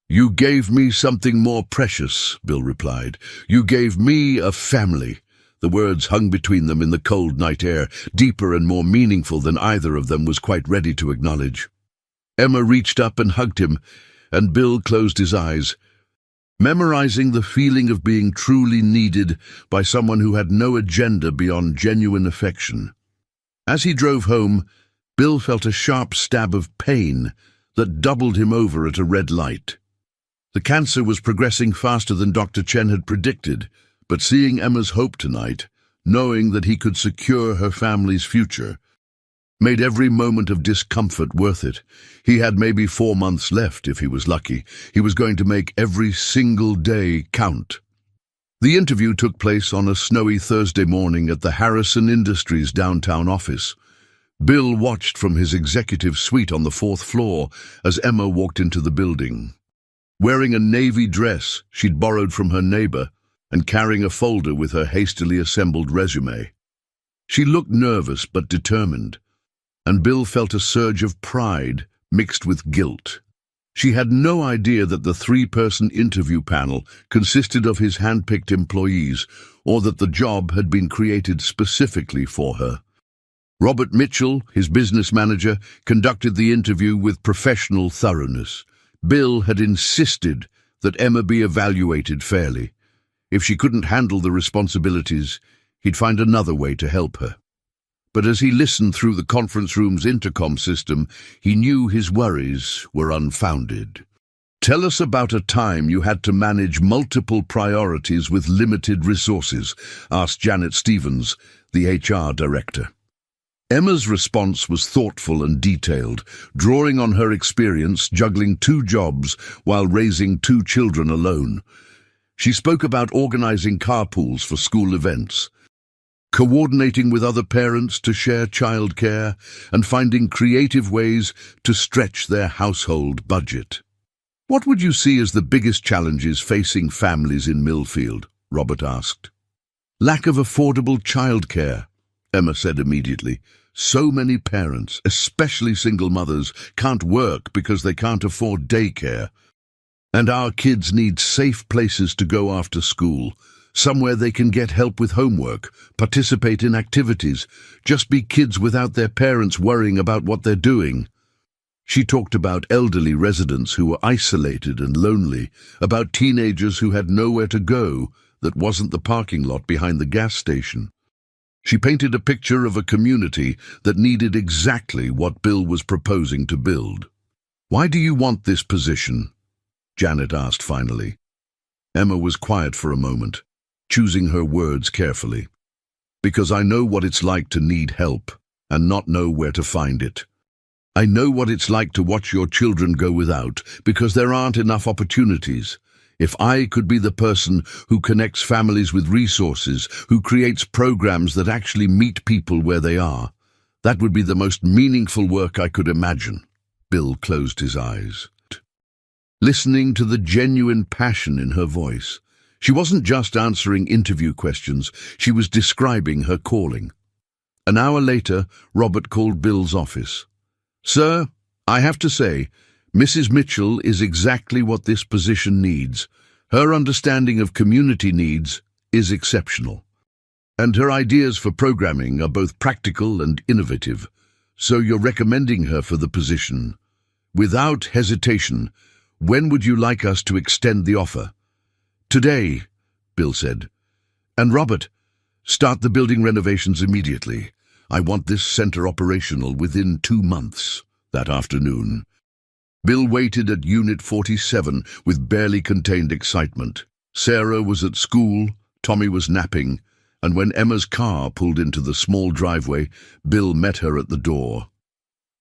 "You gave me something more precious," Bill replied. "You gave me a family." The words hung between them in the cold night air, deeper and more meaningful than either of them was quite ready to acknowledge. Emma reached up and hugged him, and Bill closed his eyes, memorizing the feeling of being truly needed by someone who had no agenda beyond genuine affection. As he drove home, Bill felt a sharp stab of pain that doubled him over at a red light. The cancer was progressing faster than Dr. Chen had predicted, but seeing Emma's hope tonight, knowing that he could secure her family's future, made every moment of discomfort worth it. He had maybe 4 months left if he was lucky. He was going to make every single day count. The interview took place on a snowy Thursday morning at the Harrison Industries downtown office. Bill watched from his executive suite on the 4th floor as Emma walked into the building. Wearing a navy dress she'd borrowed from her neighbor, and carrying a folder with her hastily assembled resume. She looked nervous but determined, and Bill felt a surge of pride mixed with guilt. She had no idea that the 3-person interview panel consisted of his hand-picked employees, or that the job had been created specifically for her. Robert Mitchell, his business manager, conducted the interview with professional thoroughness. Bill had insisted that Emma be evaluated fairly. If she couldn't handle the responsibilities, he'd find another way to help her. But as he listened through the conference room's intercom system, he knew his worries were unfounded. "Tell us about a time you had to manage multiple priorities with limited resources," asked Janet Stevens, the HR director. Emma's response was thoughtful and detailed, drawing on her experience juggling 2 jobs while raising 2 children alone. She spoke about organizing carpools for school events, coordinating with other parents to share childcare, and finding creative ways to stretch their household budget. "What would you see as the biggest challenges facing families in Millfield?" Robert asked. "Lack of affordable childcare," Emma said immediately. "So many parents, especially single mothers, can't work because they can't afford daycare. And our kids need safe places to go after school, somewhere they can get help with homework, participate in activities, just be kids without their parents worrying about what they're doing." She talked about elderly residents who were isolated and lonely, about teenagers who had nowhere to go that wasn't the parking lot behind the gas station. She painted a picture of a community that needed exactly what Bill was proposing to build. "Why do you want this position?" Janet asked finally. Emma was quiet for a moment, choosing her words carefully. "Because I know what it's like to need help and not know where to find it. I know what it's like to watch your children go without because there aren't enough opportunities. If I could be the person who connects families with resources, who creates programs that actually meet people where they are, that would be the most meaningful work I could imagine." Bill closed his eyes, listening to the genuine passion in her voice. She wasn't just answering interview questions, she was describing her calling. An hour later, Robert called Bill's office. "Sir, I have to say, Mrs. Mitchell is exactly what this position needs. Her understanding of community needs is exceptional. And her ideas for programming are both practical and innovative. So you're recommending her for the position. Without hesitation, when would you like us to extend the offer? Today, Bill said. And Robert, start the building renovations immediately. I want this center operational within 2 months. That afternoon, Bill waited at Unit 47 with barely contained excitement. Sarah was at school, Tommy was napping, and when Emma's car pulled into the small driveway, Bill met her at the door.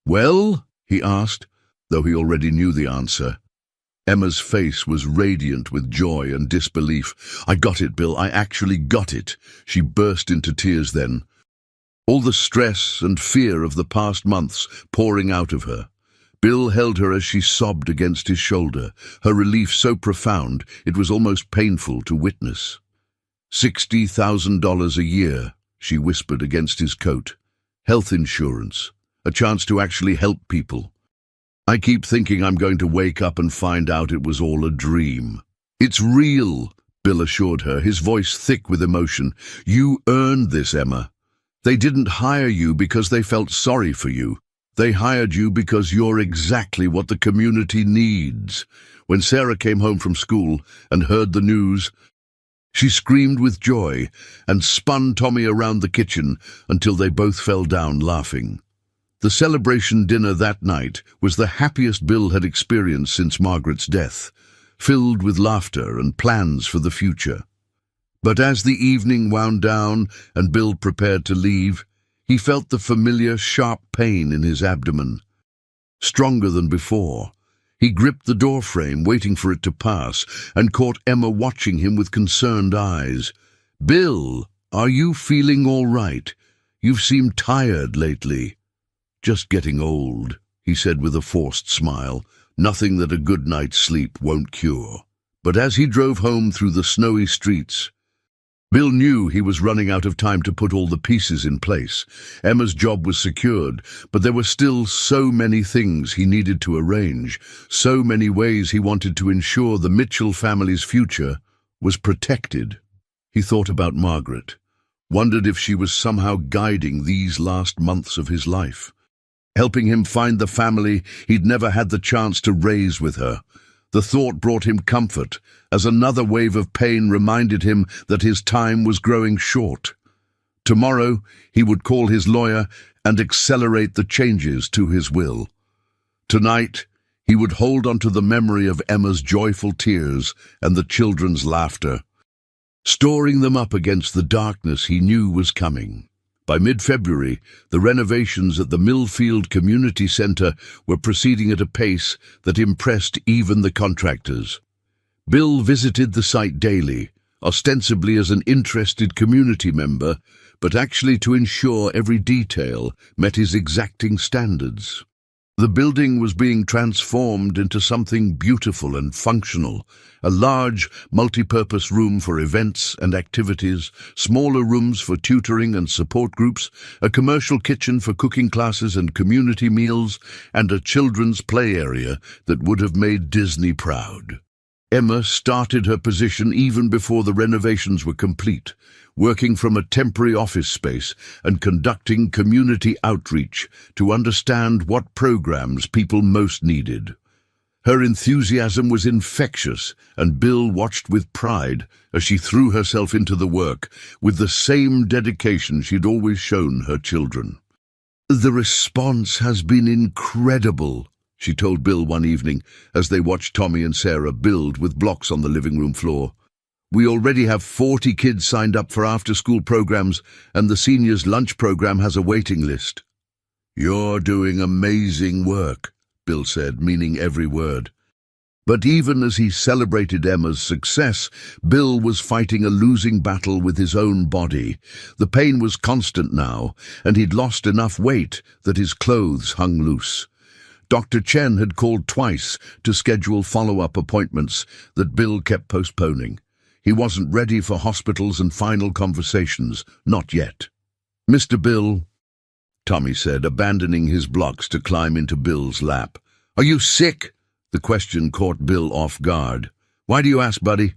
"Well?" he asked, though he already knew the answer. Emma's face was radiant with joy and disbelief. "I got it, Bill. I actually got it." She burst into tears then, all the stress and fear of the past months pouring out of her. Bill held her as she sobbed against his shoulder, her relief so profound it was almost painful to witness. $60,000 a year, she whispered against his coat. Health insurance, a chance to actually help people. "I keep thinking I'm going to wake up and find out it was all a dream." "It's real," Bill assured her, his voice thick with emotion. "You earned this, Emma. They didn't hire you because they felt sorry for you. They hired you because you're exactly what the community needs." When Sarah came home from school and heard the news, she screamed with joy and spun Tommy around the kitchen until they both fell down laughing. The celebration dinner that night was the happiest Bill had experienced since Margaret's death, filled with laughter and plans for the future. But as the evening wound down and Bill prepared to leave, he felt the familiar sharp pain in his abdomen. Stronger than before, he gripped the doorframe, waiting for it to pass, and caught Emma watching him with concerned eyes. "Bill, are you feeling all right? You've seemed tired lately." "Just getting old," he said with a forced smile. "Nothing that a good night's sleep won't cure." But as he drove home through the snowy streets, Bill knew he was running out of time to put all the pieces in place. Emma's job was secured, but there were still so many things he needed to arrange, so many ways he wanted to ensure the Mitchell family's future was protected. He thought about Margaret, wondered if she was somehow guiding these last months of his life, helping him find the family he'd never had the chance to raise with her. The thought brought him comfort, as another wave of pain reminded him that his time was growing short. Tomorrow he would call his lawyer and accelerate the changes to his will. Tonight he would hold on to the memory of Emma's joyful tears and the children's laughter, storing them up against the darkness he knew was coming. By mid-February, the renovations at the Millfield Community Center were proceeding at a pace that impressed even the contractors. Bill visited the site daily, ostensibly as an interested community member, but actually to ensure every detail met his exacting standards. The building was being transformed into something beautiful and functional, a large, multi-purpose room for events and activities, smaller rooms for tutoring and support groups, a commercial kitchen for cooking classes and community meals, and a children's play area that would have made Disney proud. Emma started her position even before the renovations were complete, working from a temporary office space and conducting community outreach to understand what programs people most needed. Her enthusiasm was infectious, and Bill watched with pride as she threw herself into the work with the same dedication she'd always shown her children. "The response has been incredible," she told Bill one evening as they watched Tommy and Sarah build with blocks on the living room floor. "We already have 40 kids signed up for after-school programs, and the seniors' lunch program has a waiting list." "You're doing amazing work," Bill said, meaning every word. But even as he celebrated Emma's success, Bill was fighting a losing battle with his own body. The pain was constant now, and he'd lost enough weight that his clothes hung loose. Dr. Chen had called twice to schedule follow-up appointments that Bill kept postponing. He wasn't ready for hospitals and final conversations, not yet. "Mr. Bill," Tommy said, abandoning his blocks to climb into Bill's lap. "Are you sick?" The question caught Bill off guard. "Why do you ask, buddy?"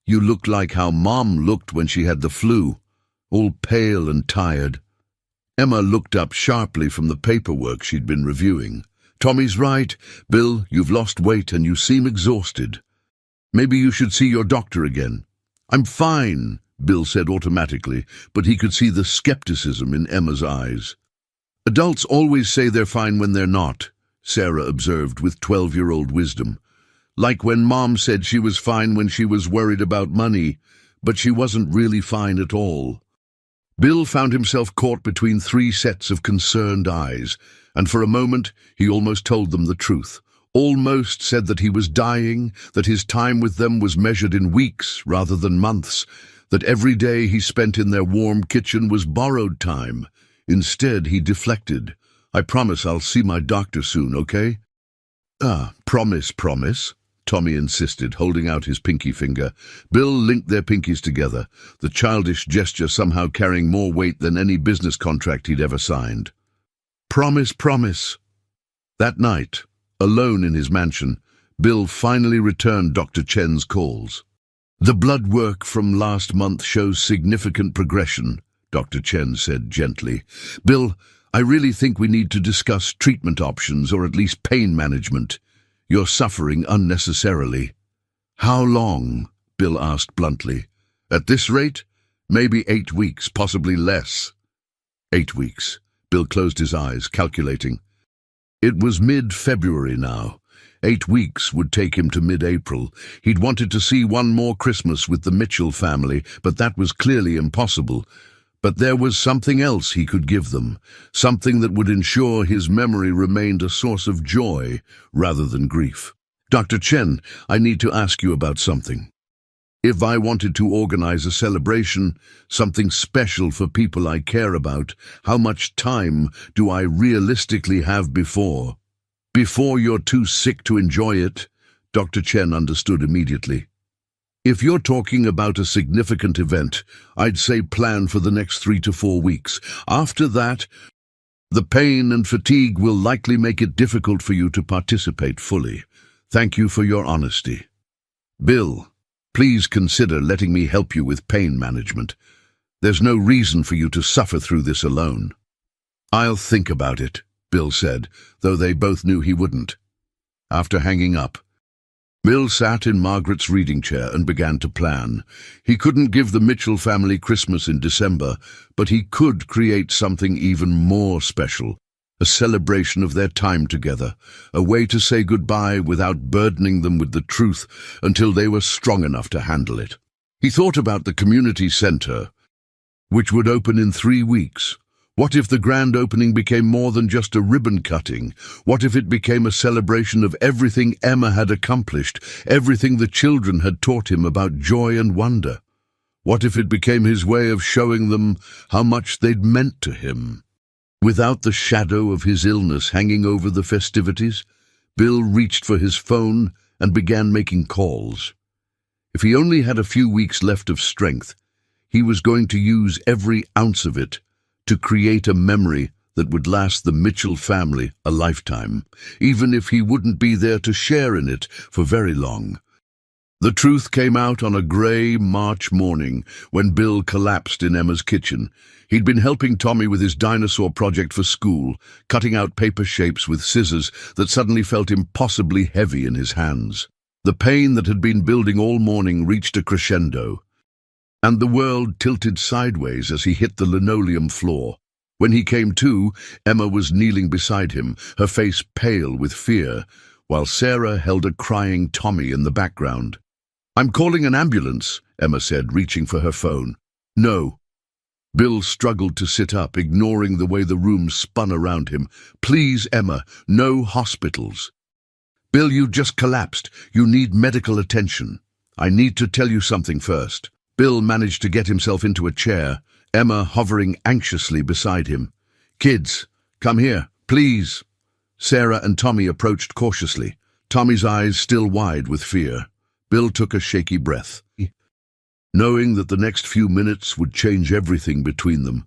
"You look like how Mom looked when she had the flu, all pale and tired." Emma looked up sharply from the paperwork she'd been reviewing. "Tommy's right. Bill, you've lost weight and you seem exhausted. Maybe you should see your doctor again." "I'm fine," Bill said automatically, but he could see the skepticism in Emma's eyes. "Adults always say they're fine when they're not," Sarah observed with 12-year-old wisdom. "Like when Mom said she was fine when she was worried about money, but she wasn't really fine at all." Bill found himself caught between three sets of concerned eyes, and for a moment he almost told them the truth. Almost said that he was dying, that his time with them was measured in weeks rather than months, that every day he spent in their warm kitchen was borrowed time. Instead, he deflected. "I promise I'll see my doctor soon, okay?" Promise, Tommy insisted, holding out his pinky finger. Bill linked their pinkies together, the childish gesture somehow carrying more weight than any business contract he'd ever signed. Promise. That night, alone in his mansion, Bill finally returned Dr. Chen's calls. "The blood work from last month shows significant progression," Dr. Chen said gently. "Bill, I really think we need to discuss treatment options or at least pain management. You're suffering unnecessarily." "How long?" Bill asked bluntly. "At this rate, maybe 8 weeks, possibly less." 8 weeks. Bill closed his eyes, calculating. It was mid-February now. 8 weeks would take him to mid-April. He'd wanted to see one more Christmas with the Mitchell family, but that was clearly impossible. But there was something else he could give them, something that would ensure his memory remained a source of joy rather than grief. "Dr. Chen, I need to ask you about something. If I wanted to organize a celebration, something special for people I care about, how much time do I realistically have before?" "Before you're too sick to enjoy it," Dr. Chen understood immediately. "If you're talking about a significant event, I'd say plan for the next 3 to 4 weeks. After that, the pain and fatigue will likely make it difficult for you to participate fully. Thank you for your honesty. Bill, please consider letting me help you with pain management. There's no reason for you to suffer through this alone." "I'll think about it," Bill said, though they both knew he wouldn't. After hanging up, Bill sat in Margaret's reading chair and began to plan. He couldn't give the Mitchell family Christmas in December, but he could create something even more special, a celebration of their time together, a way to say goodbye without burdening them with the truth until they were strong enough to handle it. He thought about the community center, which would open in 3 weeks. What if the grand opening became more than just a ribbon cutting? What if it became a celebration of everything Emma had accomplished, everything the children had taught him about joy and wonder? What if it became his way of showing them how much they'd meant to him? Without the shadow of his illness hanging over the festivities, Bill reached for his phone and began making calls. If he only had a few weeks left of strength, he was going to use every ounce of it to create a memory that would last the Mitchell family a lifetime, even if he wouldn't be there to share in it for very long. The truth came out on a grey March morning when Bill collapsed in Emma's kitchen. He'd been helping Tommy with his dinosaur project for school, cutting out paper shapes with scissors that suddenly felt impossibly heavy in his hands. The pain that had been building all morning reached a crescendo, and the world tilted sideways as he hit the linoleum floor. When he came to, Emma was kneeling beside him, her face pale with fear, while Sarah held a crying Tommy in the background. "I'm calling an ambulance," Emma said, reaching for her phone. "No." Bill struggled to sit up, ignoring the way the room spun around him. "Please, Emma, no hospitals." "Bill, you just collapsed. You need medical attention. I need to tell you something first." Bill managed to get himself into a chair, Emma hovering anxiously beside him. "Kids, come here, please." Sarah and Tommy approached cautiously, Tommy's eyes still wide with fear. Bill took a shaky breath. Knowing that the next few minutes would change everything between them,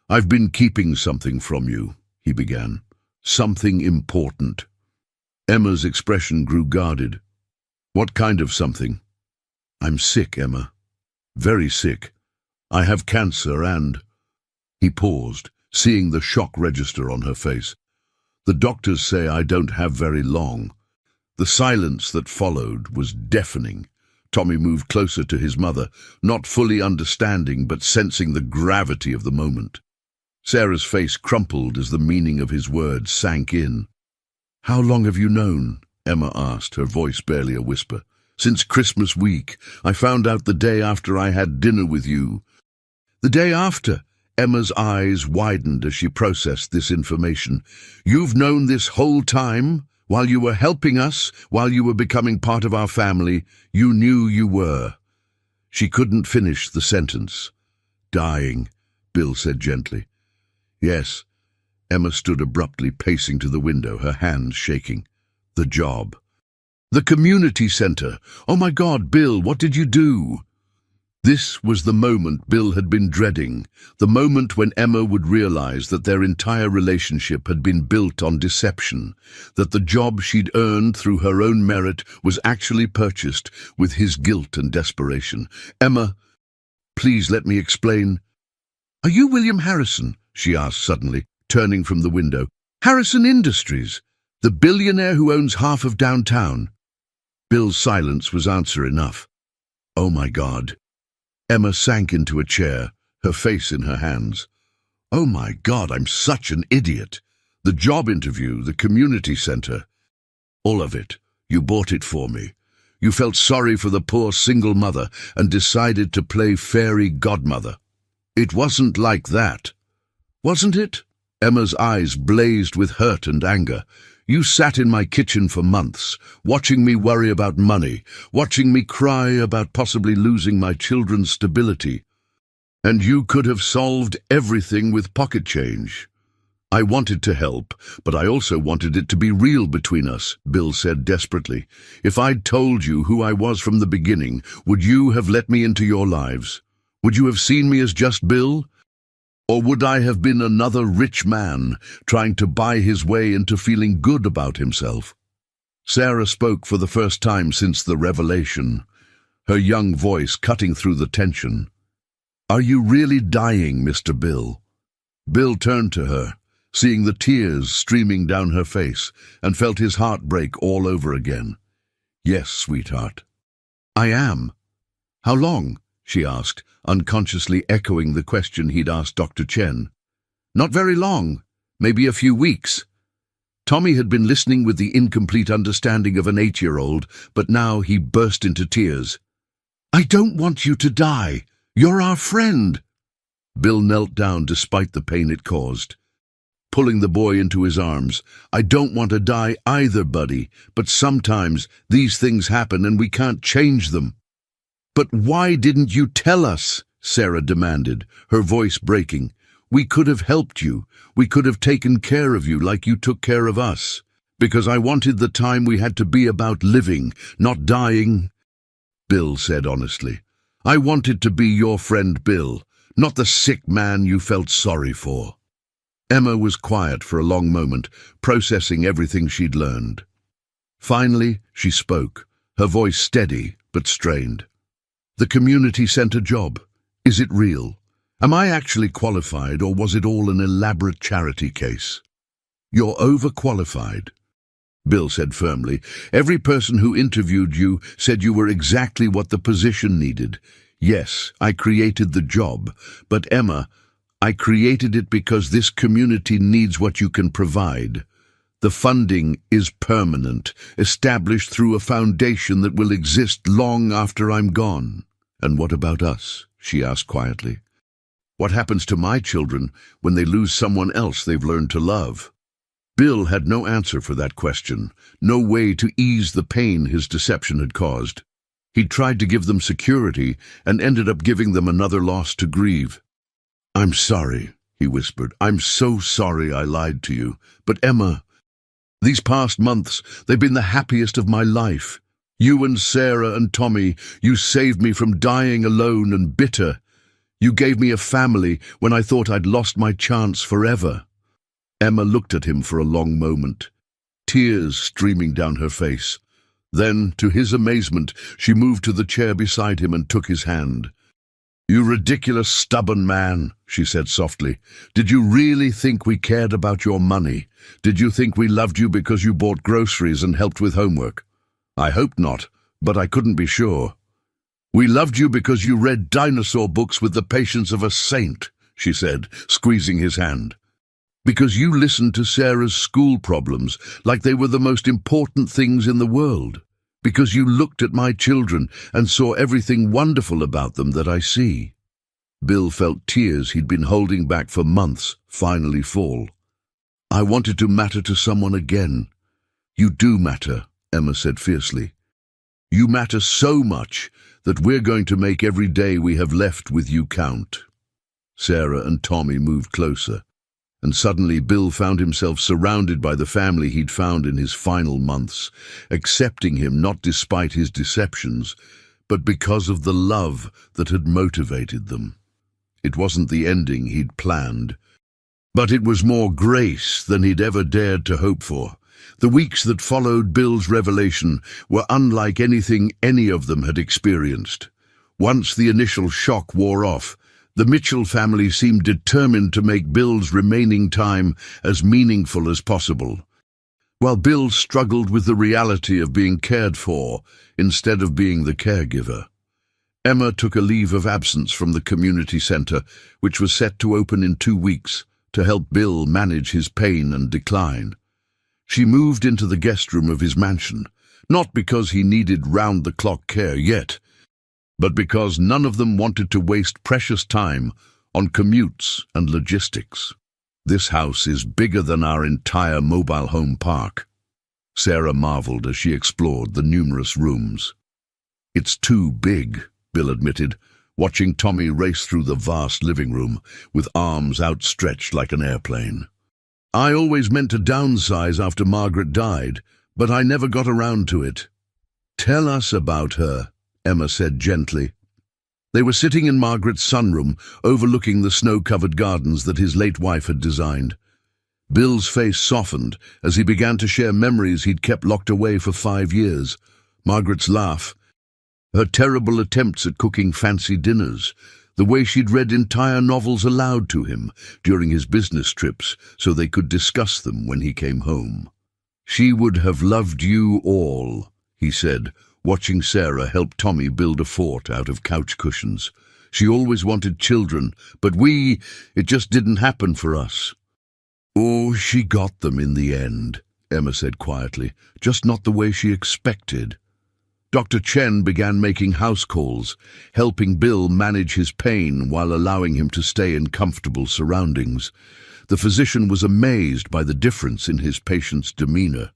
"I've been keeping something from you," he began. "Something important." Emma's expression grew guarded. "What kind of something?" "I'm sick, Emma. Very sick. I have cancer and—" He paused, seeing the shock register on her face. "The doctors say I don't have very long." The silence that followed was deafening. Tommy moved closer to his mother, not fully understanding but sensing the gravity of the moment. Sarah's face crumpled as the meaning of his words sank in. "How long have you known?" Emma asked, her voice barely a whisper. "Since Christmas week. I found out the day after I had dinner with you." "The day after?" Emma's eyes widened as she processed this information. "You've known this whole time? While you were helping us, while you were becoming part of our family, you knew you were." She couldn't finish the sentence. "Dying," Bill said gently. "Yes." Emma stood abruptly, pacing to the window, her hands shaking. "The job." "The community center. Oh my God, Bill, what did you do?" This was the moment Bill had been dreading, the moment when Emma would realize that their entire relationship had been built on deception, that the job she'd earned through her own merit was actually purchased with his guilt and desperation. "Emma, please let me explain." "Are you William Harrison?" she asked suddenly, turning from the window. "Harrison Industries, the billionaire who owns half of downtown?" Bill's silence was answer enough. "Oh my God." Emma sank into a chair, her face in her hands. "Oh my God, I'm such an idiot. The job interview, the community center. All of it. You bought it for me. You felt sorry for the poor single mother and decided to play fairy godmother. It wasn't like that. Wasn't it?" Emma's eyes blazed with hurt and anger. "You sat in my kitchen for months, watching me worry about money, watching me cry about possibly losing my children's stability. And you could have solved everything with pocket change." "I wanted to help, but I also wanted it to be real between us," Bill said desperately. "If I'd told you who I was from the beginning, would you have let me into your lives? Would you have seen me as just Bill? Or would I have been another rich man, trying to buy his way into feeling good about himself?" Sarah spoke for the first time since the revelation, her young voice cutting through the tension. "Are you really dying, Mr. Bill?" Bill turned to her, seeing the tears streaming down her face, and felt his heart break all over again. "Yes, sweetheart." "I am." "How long?" she asked, unconsciously echoing the question he'd asked Dr. Chen. "Not very long, maybe a few weeks." Tommy had been listening with the incomplete understanding of an 8-year-old, but now he burst into tears. "I don't want you to die. You're our friend." Bill knelt down despite the pain it caused, pulling the boy into his arms. "I don't want to die either, buddy, but sometimes these things happen and we can't change them." "But why didn't you tell us?" Sarah demanded, her voice breaking. "We could have helped you. We could have taken care of you like you took care of us. Because I wanted the time we had to be about living, not dying." Bill said honestly. "I wanted to be your friend Bill, not the sick man you felt sorry for." Emma was quiet for a long moment, processing everything she'd learned. Finally, she spoke, her voice steady but strained. "The community center job, is it real? Am I actually qualified, or was it all an elaborate charity case?" "You're overqualified," Bill said firmly. "Every person who interviewed you said you were exactly what the position needed. Yes, I created the job, but Emma, I created it because this community needs what you can provide. The funding is permanent, established through a foundation that will exist long after I'm gone." "And what about us?" she asked quietly. "What happens to my children when they lose someone else they've learned to love?" Bill had no answer for that question, no way to ease the pain his deception had caused. He'd tried to give them security and ended up giving them another loss to grieve. "I'm sorry," he whispered. "I'm so sorry I lied to you. But Emma, these past months, they've been the happiest of my life. You and Sarah and Tommy, you saved me from dying alone and bitter. You gave me a family when I thought I'd lost my chance forever." Emma looked at him for a long moment, tears streaming down her face. Then, to his amazement, she moved to the chair beside him and took his hand. "You ridiculous, stubborn man," she said softly. "Did you really think we cared about your money? Did you think we loved you because you bought groceries and helped with homework? I hope not, but I couldn't be sure. We loved you because you read dinosaur books with the patience of a saint," she said, squeezing his hand. "Because you listened to Sarah's school problems like they were the most important things in the world. Because you looked at my children and saw everything wonderful about them that I see." Bill felt tears he'd been holding back for months finally fall. "I wanted to matter to someone again." "You do matter," Emma said fiercely. "You matter so much that we're going to make every day we have left with you count." Sarah and Tommy moved closer, and suddenly Bill found himself surrounded by the family he'd found in his final months, accepting him not despite his deceptions, but because of the love that had motivated them. It wasn't the ending he'd planned, but it was more grace than he'd ever dared to hope for. The weeks that followed Bill's revelation were unlike anything any of them had experienced. Once the initial shock wore off, the Mitchell family seemed determined to make Bill's remaining time as meaningful as possible. While Bill struggled with the reality of being cared for instead of being the caregiver, Emma took a leave of absence from the community center, which was set to open in 2 weeks, to help Bill manage his pain and decline. She moved into the guest room of his mansion, not because he needed round-the-clock care yet, but because none of them wanted to waste precious time on commutes and logistics. "This house is bigger than our entire mobile home park," Sarah marveled as she explored the numerous rooms. "It's too big," Bill admitted, watching Tommy race through the vast living room with arms outstretched like an airplane. "I always meant to downsize after Margaret died, but I never got around to it." "Tell us about her," Emma said gently. They were sitting in Margaret's sunroom, overlooking the snow-covered gardens that his late wife had designed. Bill's face softened as he began to share memories he'd kept locked away for 5 years. Margaret's laugh, her terrible attempts at cooking fancy dinners, the way she'd read entire novels aloud to him during his business trips so they could discuss them when he came home. "She would have loved you all," he said, watching Sarah help Tommy build a fort out of couch cushions. "She always wanted children, but it just didn't happen for us." "Oh, she got them in the end," Emma said quietly, "just not the way she expected." Dr. Chen began making house calls, helping Bill manage his pain while allowing him to stay in comfortable surroundings. The physician was amazed by the difference in his patient's demeanor.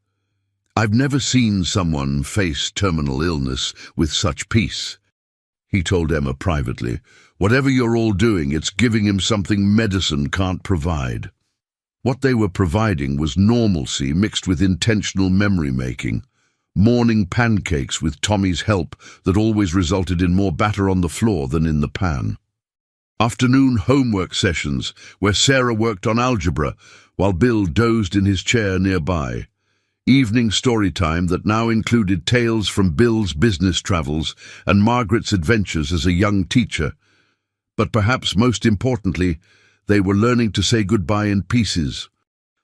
"I've never seen someone face terminal illness with such peace," he told Emma privately. "Whatever you're all doing, it's giving him something medicine can't provide." What they were providing was normalcy mixed with intentional memory-making. Morning pancakes with Tommy's help that always resulted in more batter on the floor than in the pan. Afternoon homework sessions where Sarah worked on algebra while Bill dozed in his chair nearby. Evening story time that now included tales from Bill's business travels and Margaret's adventures as a young teacher. But perhaps most importantly, they were learning to say goodbye in pieces,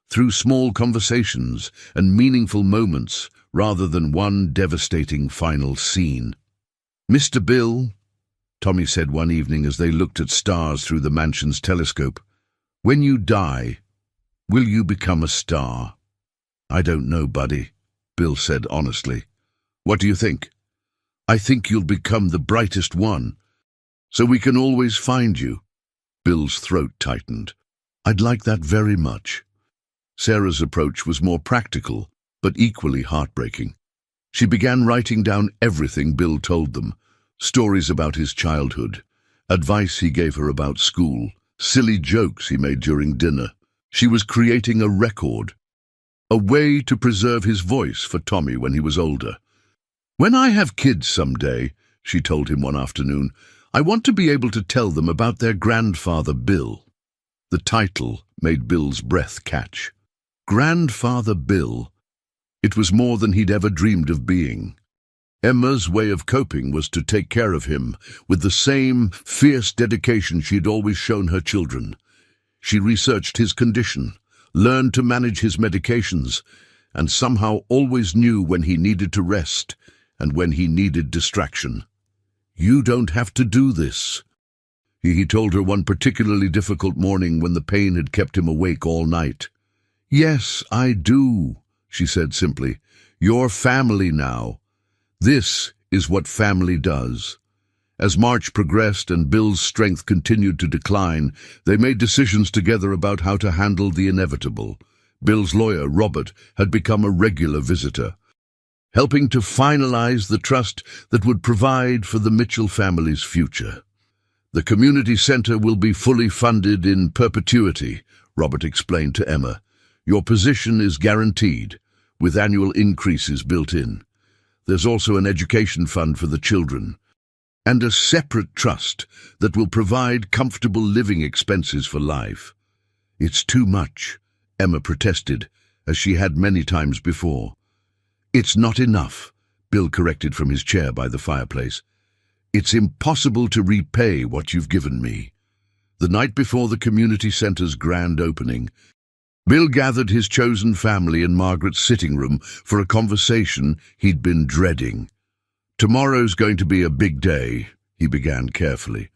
through small conversations and meaningful moments rather than one devastating final scene. "Mr. Bill," Tommy said one evening as they looked at stars through the mansion's telescope, "when you die, will you become a star?" "I don't know, buddy," Bill said honestly. "What do you think?" "I think you'll become the brightest one, so we can always find you." Bill's throat tightened. "I'd like that very much." Sarah's approach was more practical, but equally heartbreaking. She began writing down everything Bill told them, stories about his childhood, advice he gave her about school, silly jokes he made during dinner. She was creating a record, a way to preserve his voice for Tommy when he was older. "When I have kids someday," she told him one afternoon, "I want to be able to tell them about their grandfather Bill." The title made Bill's breath catch. Grandfather Bill. It was more than he'd ever dreamed of being. Emma's way of coping was to take care of him with the same fierce dedication she'd always shown her children. She researched his condition, learned to manage his medications, and somehow always knew when he needed to rest and when he needed distraction. "You don't have to do this," he told her one particularly difficult morning when the pain had kept him awake all night. "Yes, I do," she said simply. "You're family now. This is what family does." As March progressed and Bill's strength continued to decline, they made decisions together about how to handle the inevitable. Bill's lawyer, Robert, had become a regular visitor, helping to finalize the trust that would provide for the Mitchell family's future. "The community center will be fully funded in perpetuity," Robert explained to Emma. "Your position is guaranteed, with annual increases built in. There's also an education fund for the children, and a separate trust that will provide comfortable living expenses for life." "It's too much," Emma protested, as she had many times before. "It's not enough," Bill corrected from his chair by the fireplace. "It's impossible to repay what you've given me." The night before the community center's grand opening, Bill gathered his chosen family in Margaret's sitting room for a conversation he'd been dreading. "Tomorrow's going to be a big day," he began carefully.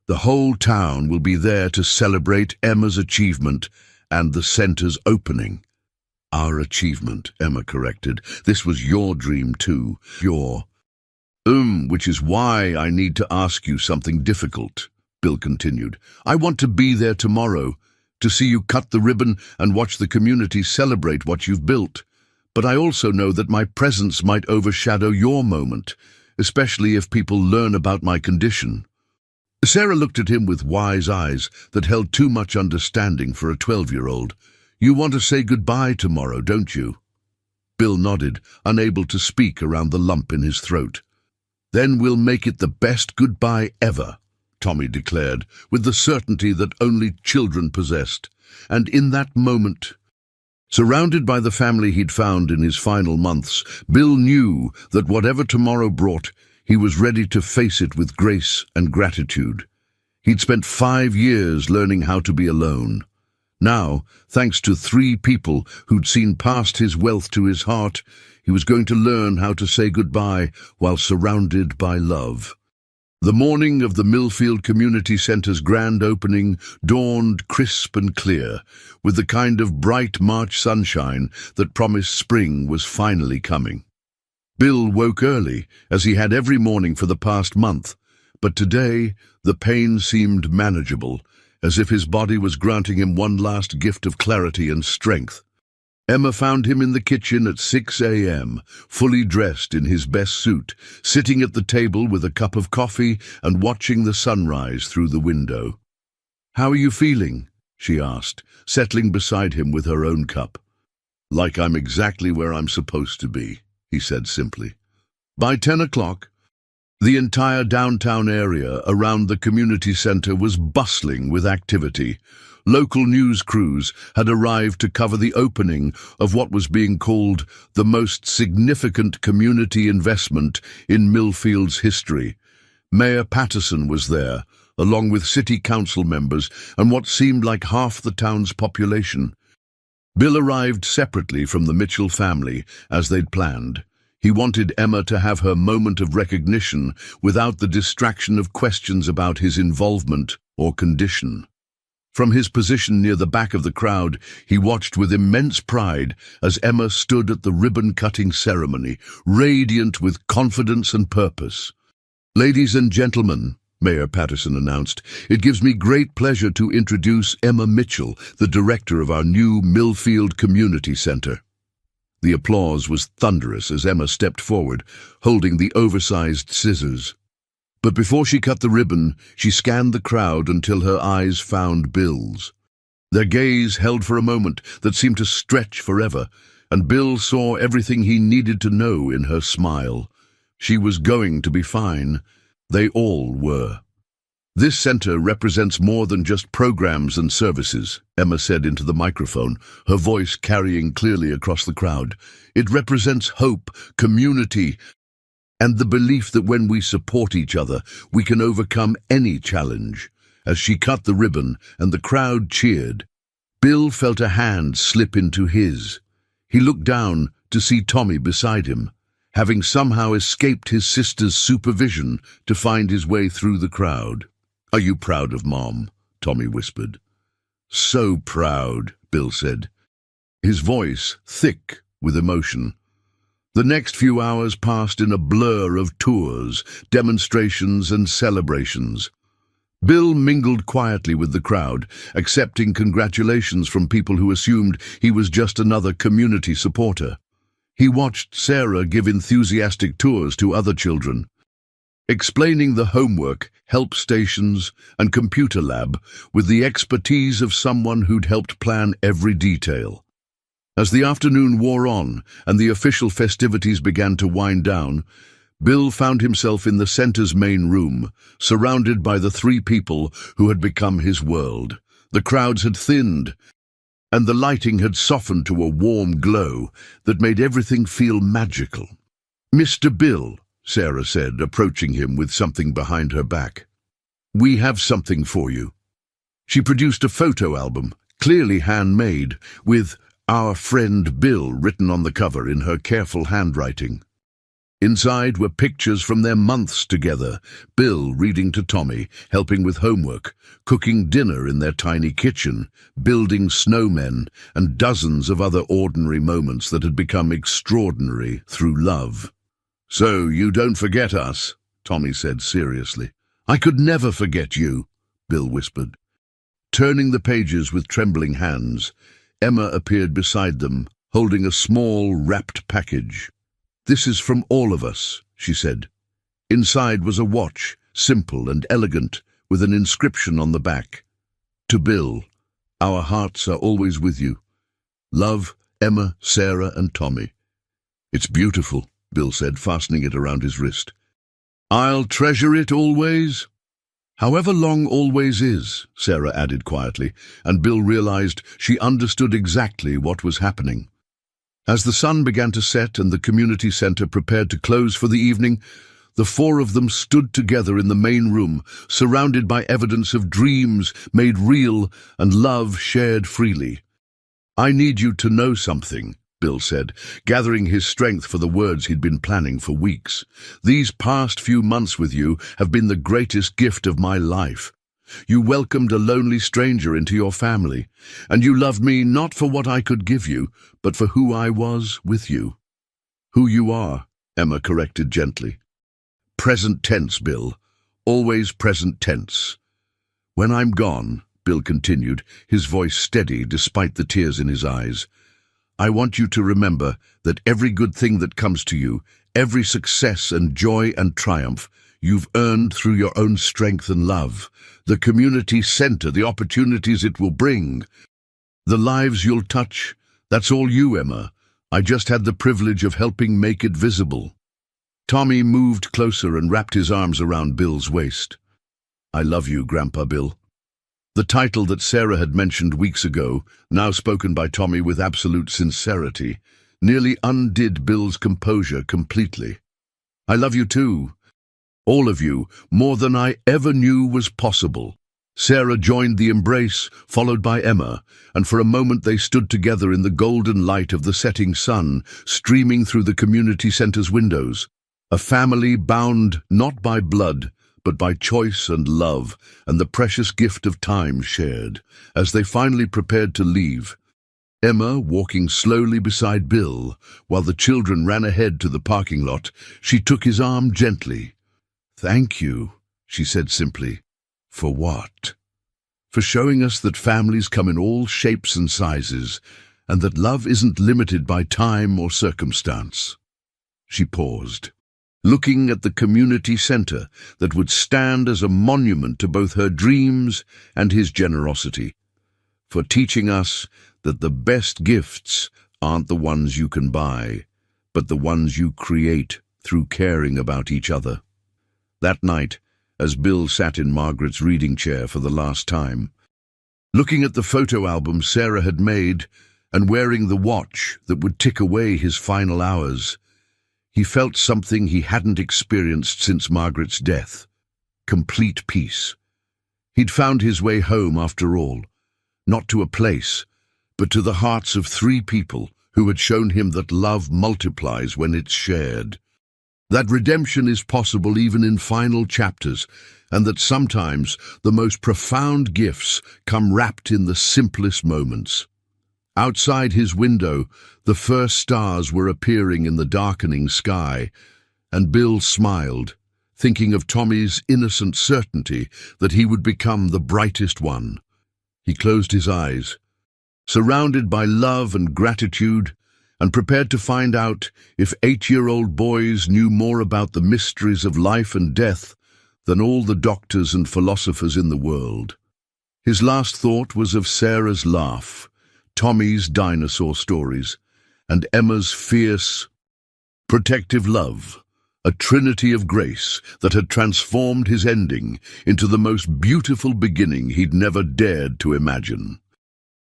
"The whole town will be there to celebrate Emma's achievement and the center's opening." "Our achievement," Emma corrected. "This was your dream too. Which is why I need to ask you something difficult," Bill continued. "I want to be there tomorrow, to see you cut the ribbon and watch the community celebrate what you've built. But I also know that my presence might overshadow your moment, especially if people learn about my condition." Sarah looked at him with wise eyes that held too much understanding for a 12-year-old. "You want to say goodbye tomorrow, don't you?" Bill nodded, unable to speak around the lump in his throat. "Then we'll make it the best goodbye ever," Tommy declared, with the certainty that only children possessed. And in that moment, surrounded by the family he'd found in his final months, Bill knew that whatever tomorrow brought, he was ready to face it with grace and gratitude. He'd spent 5 years learning how to be alone. Now, thanks to 3 people who'd seen past his wealth to his heart, he was going to learn how to say goodbye while surrounded by love. The morning of the Millfield Community Center's grand opening dawned crisp and clear, with the kind of bright March sunshine that promised spring was finally coming. Bill woke early, as he had every morning for the past month, but today the pain seemed manageable, as if his body was granting him one last gift of clarity and strength. Emma found him in the kitchen at 6 a.m., fully dressed in his best suit, sitting at the table with a cup of coffee and watching the sunrise through the window. "How are you feeling?" she asked, settling beside him with her own cup. "Like I'm exactly where I'm supposed to be," he said simply. By 10 o'clock, the entire downtown area around the community center was bustling with activity. Local news crews had arrived to cover the opening of what was being called the most significant community investment in Millfield's history. Mayor Patterson was there, along with city council members and what seemed like half the town's population. Bill arrived separately from the Mitchell family, as they'd planned. He wanted Emma to have her moment of recognition without the distraction of questions about his involvement or condition. From his position near the back of the crowd, he watched with immense pride as Emma stood at the ribbon-cutting ceremony, radiant with confidence and purpose. "Ladies and gentlemen," Mayor Patterson announced, "it gives me great pleasure to introduce Emma Mitchell, the director of our new Millfield Community Center." The applause was thunderous as Emma stepped forward, holding the oversized scissors. But before she cut the ribbon, she scanned the crowd until her eyes found Bill's. Their gaze held for a moment that seemed to stretch forever, and Bill saw everything he needed to know in her smile. She was going to be fine. They all were. "This center represents more than just programs and services," Emma said into the microphone, her voice carrying clearly across the crowd. "It represents hope, community, and the belief that when we support each other, we can overcome any challenge. As she cut the ribbon and the crowd cheered, Bill felt a hand slip into his. He looked down to see Tommy beside him, having somehow escaped his sister's supervision to find his way through the crowd. "Are you proud of Mom?" Tommy whispered. "So proud," Bill said, his voice thick with emotion. The next few hours passed in a blur of tours, demonstrations and celebrations. Bill mingled quietly with the crowd, accepting congratulations from people who assumed he was just another community supporter. He watched Sarah give enthusiastic tours to other children, explaining the homework, help stations, and computer lab with the expertise of someone who'd helped plan every detail. As the afternoon wore on and the official festivities began to wind down, Bill found himself in the center's main room, surrounded by the three people who had become his world. The crowds had thinned, and the lighting had softened to a warm glow that made everything feel magical. "Mr. Bill," Sarah said, approaching him with something behind her back, "we have something for you." She produced a photo album, clearly handmade, with "Our Friend Bill" written on the cover in her careful handwriting. Inside were pictures from their months together, Bill reading to Tommy, helping with homework, cooking dinner in their tiny kitchen, building snowmen, and dozens of other ordinary moments that had become extraordinary through love. "So you don't forget us," Tommy said seriously. "I could never forget you," Bill whispered. Turning the pages with trembling hands, Emma appeared beside them, holding a small, wrapped package. "This is from all of us," she said. Inside was a watch, simple and elegant, with an inscription on the back. "To Bill, our hearts are always with you. Love, Emma, Sarah, and Tommy." "It's beautiful," Bill said, fastening it around his wrist. "I'll treasure it always." "However long always is," Sarah added quietly, and Bill realized she understood exactly what was happening. As the sun began to set and the community center prepared to close for the evening, the four of them stood together in the main room, surrounded by evidence of dreams made real and love shared freely. "I need you to know something," Bill said, gathering his strength for the words he'd been planning for weeks. "These past few months with you have been the greatest gift of my life. You welcomed a lonely stranger into your family, and you loved me not for what I could give you, but for who I was with you." "Who you are," Emma corrected gently. "Present tense, Bill. Always present tense." "When I'm gone," Bill continued, his voice steady despite the tears in his eyes, "I want you to remember that every good thing that comes to you, every success and joy and triumph, you've earned through your own strength and love. The community center, the opportunities it will bring, the lives you'll touch, that's all you, Emma. I just had the privilege of helping make it visible." Tommy moved closer and wrapped his arms around Bill's waist. "I love you, Grandpa Bill." The title that Sarah had mentioned weeks ago, now spoken by Tommy with absolute sincerity, nearly undid Bill's composure completely. "I love you too. All of you, more than I ever knew was possible." Sarah joined the embrace, followed by Emma, and for a moment they stood together in the golden light of the setting sun, streaming through the community center's windows. A family bound not by blood, but by choice and love, and the precious gift of time shared. As they finally prepared to leave, Emma walking slowly beside Bill, while the children ran ahead to the parking lot, she took his arm gently. "Thank you," she said simply. "For what?" "For showing us that families come in all shapes and sizes, and that love isn't limited by time or circumstance." She paused, looking at the community center that would stand as a monument to both her dreams and his generosity. "For teaching us that the best gifts aren't the ones you can buy, but the ones you create through caring about each other." That night, as Bill sat in Margaret's reading chair for the last time, looking at the photo album Sarah had made and wearing the watch that would tick away his final hours, He felt something he hadn't experienced since Margaret's death: complete peace. He'd found his way home after all, not to a place, but to the hearts of three people who had shown him that love multiplies when it's shared. That redemption is possible even in final chapters, and that sometimes the most profound gifts come wrapped in the simplest moments. Outside his window, the first stars were appearing in the darkening sky, and Bill smiled, thinking of Tommy's innocent certainty that he would become the brightest one. He closed his eyes, surrounded by love and gratitude, and prepared to find out if 8-year-old boys knew more about the mysteries of life and death than all the doctors and philosophers in the world. His last thought was of Sarah's laugh, Tommy's dinosaur stories, and Emma's fierce, protective love, a trinity of grace that had transformed his ending into the most beautiful beginning he'd never dared to imagine.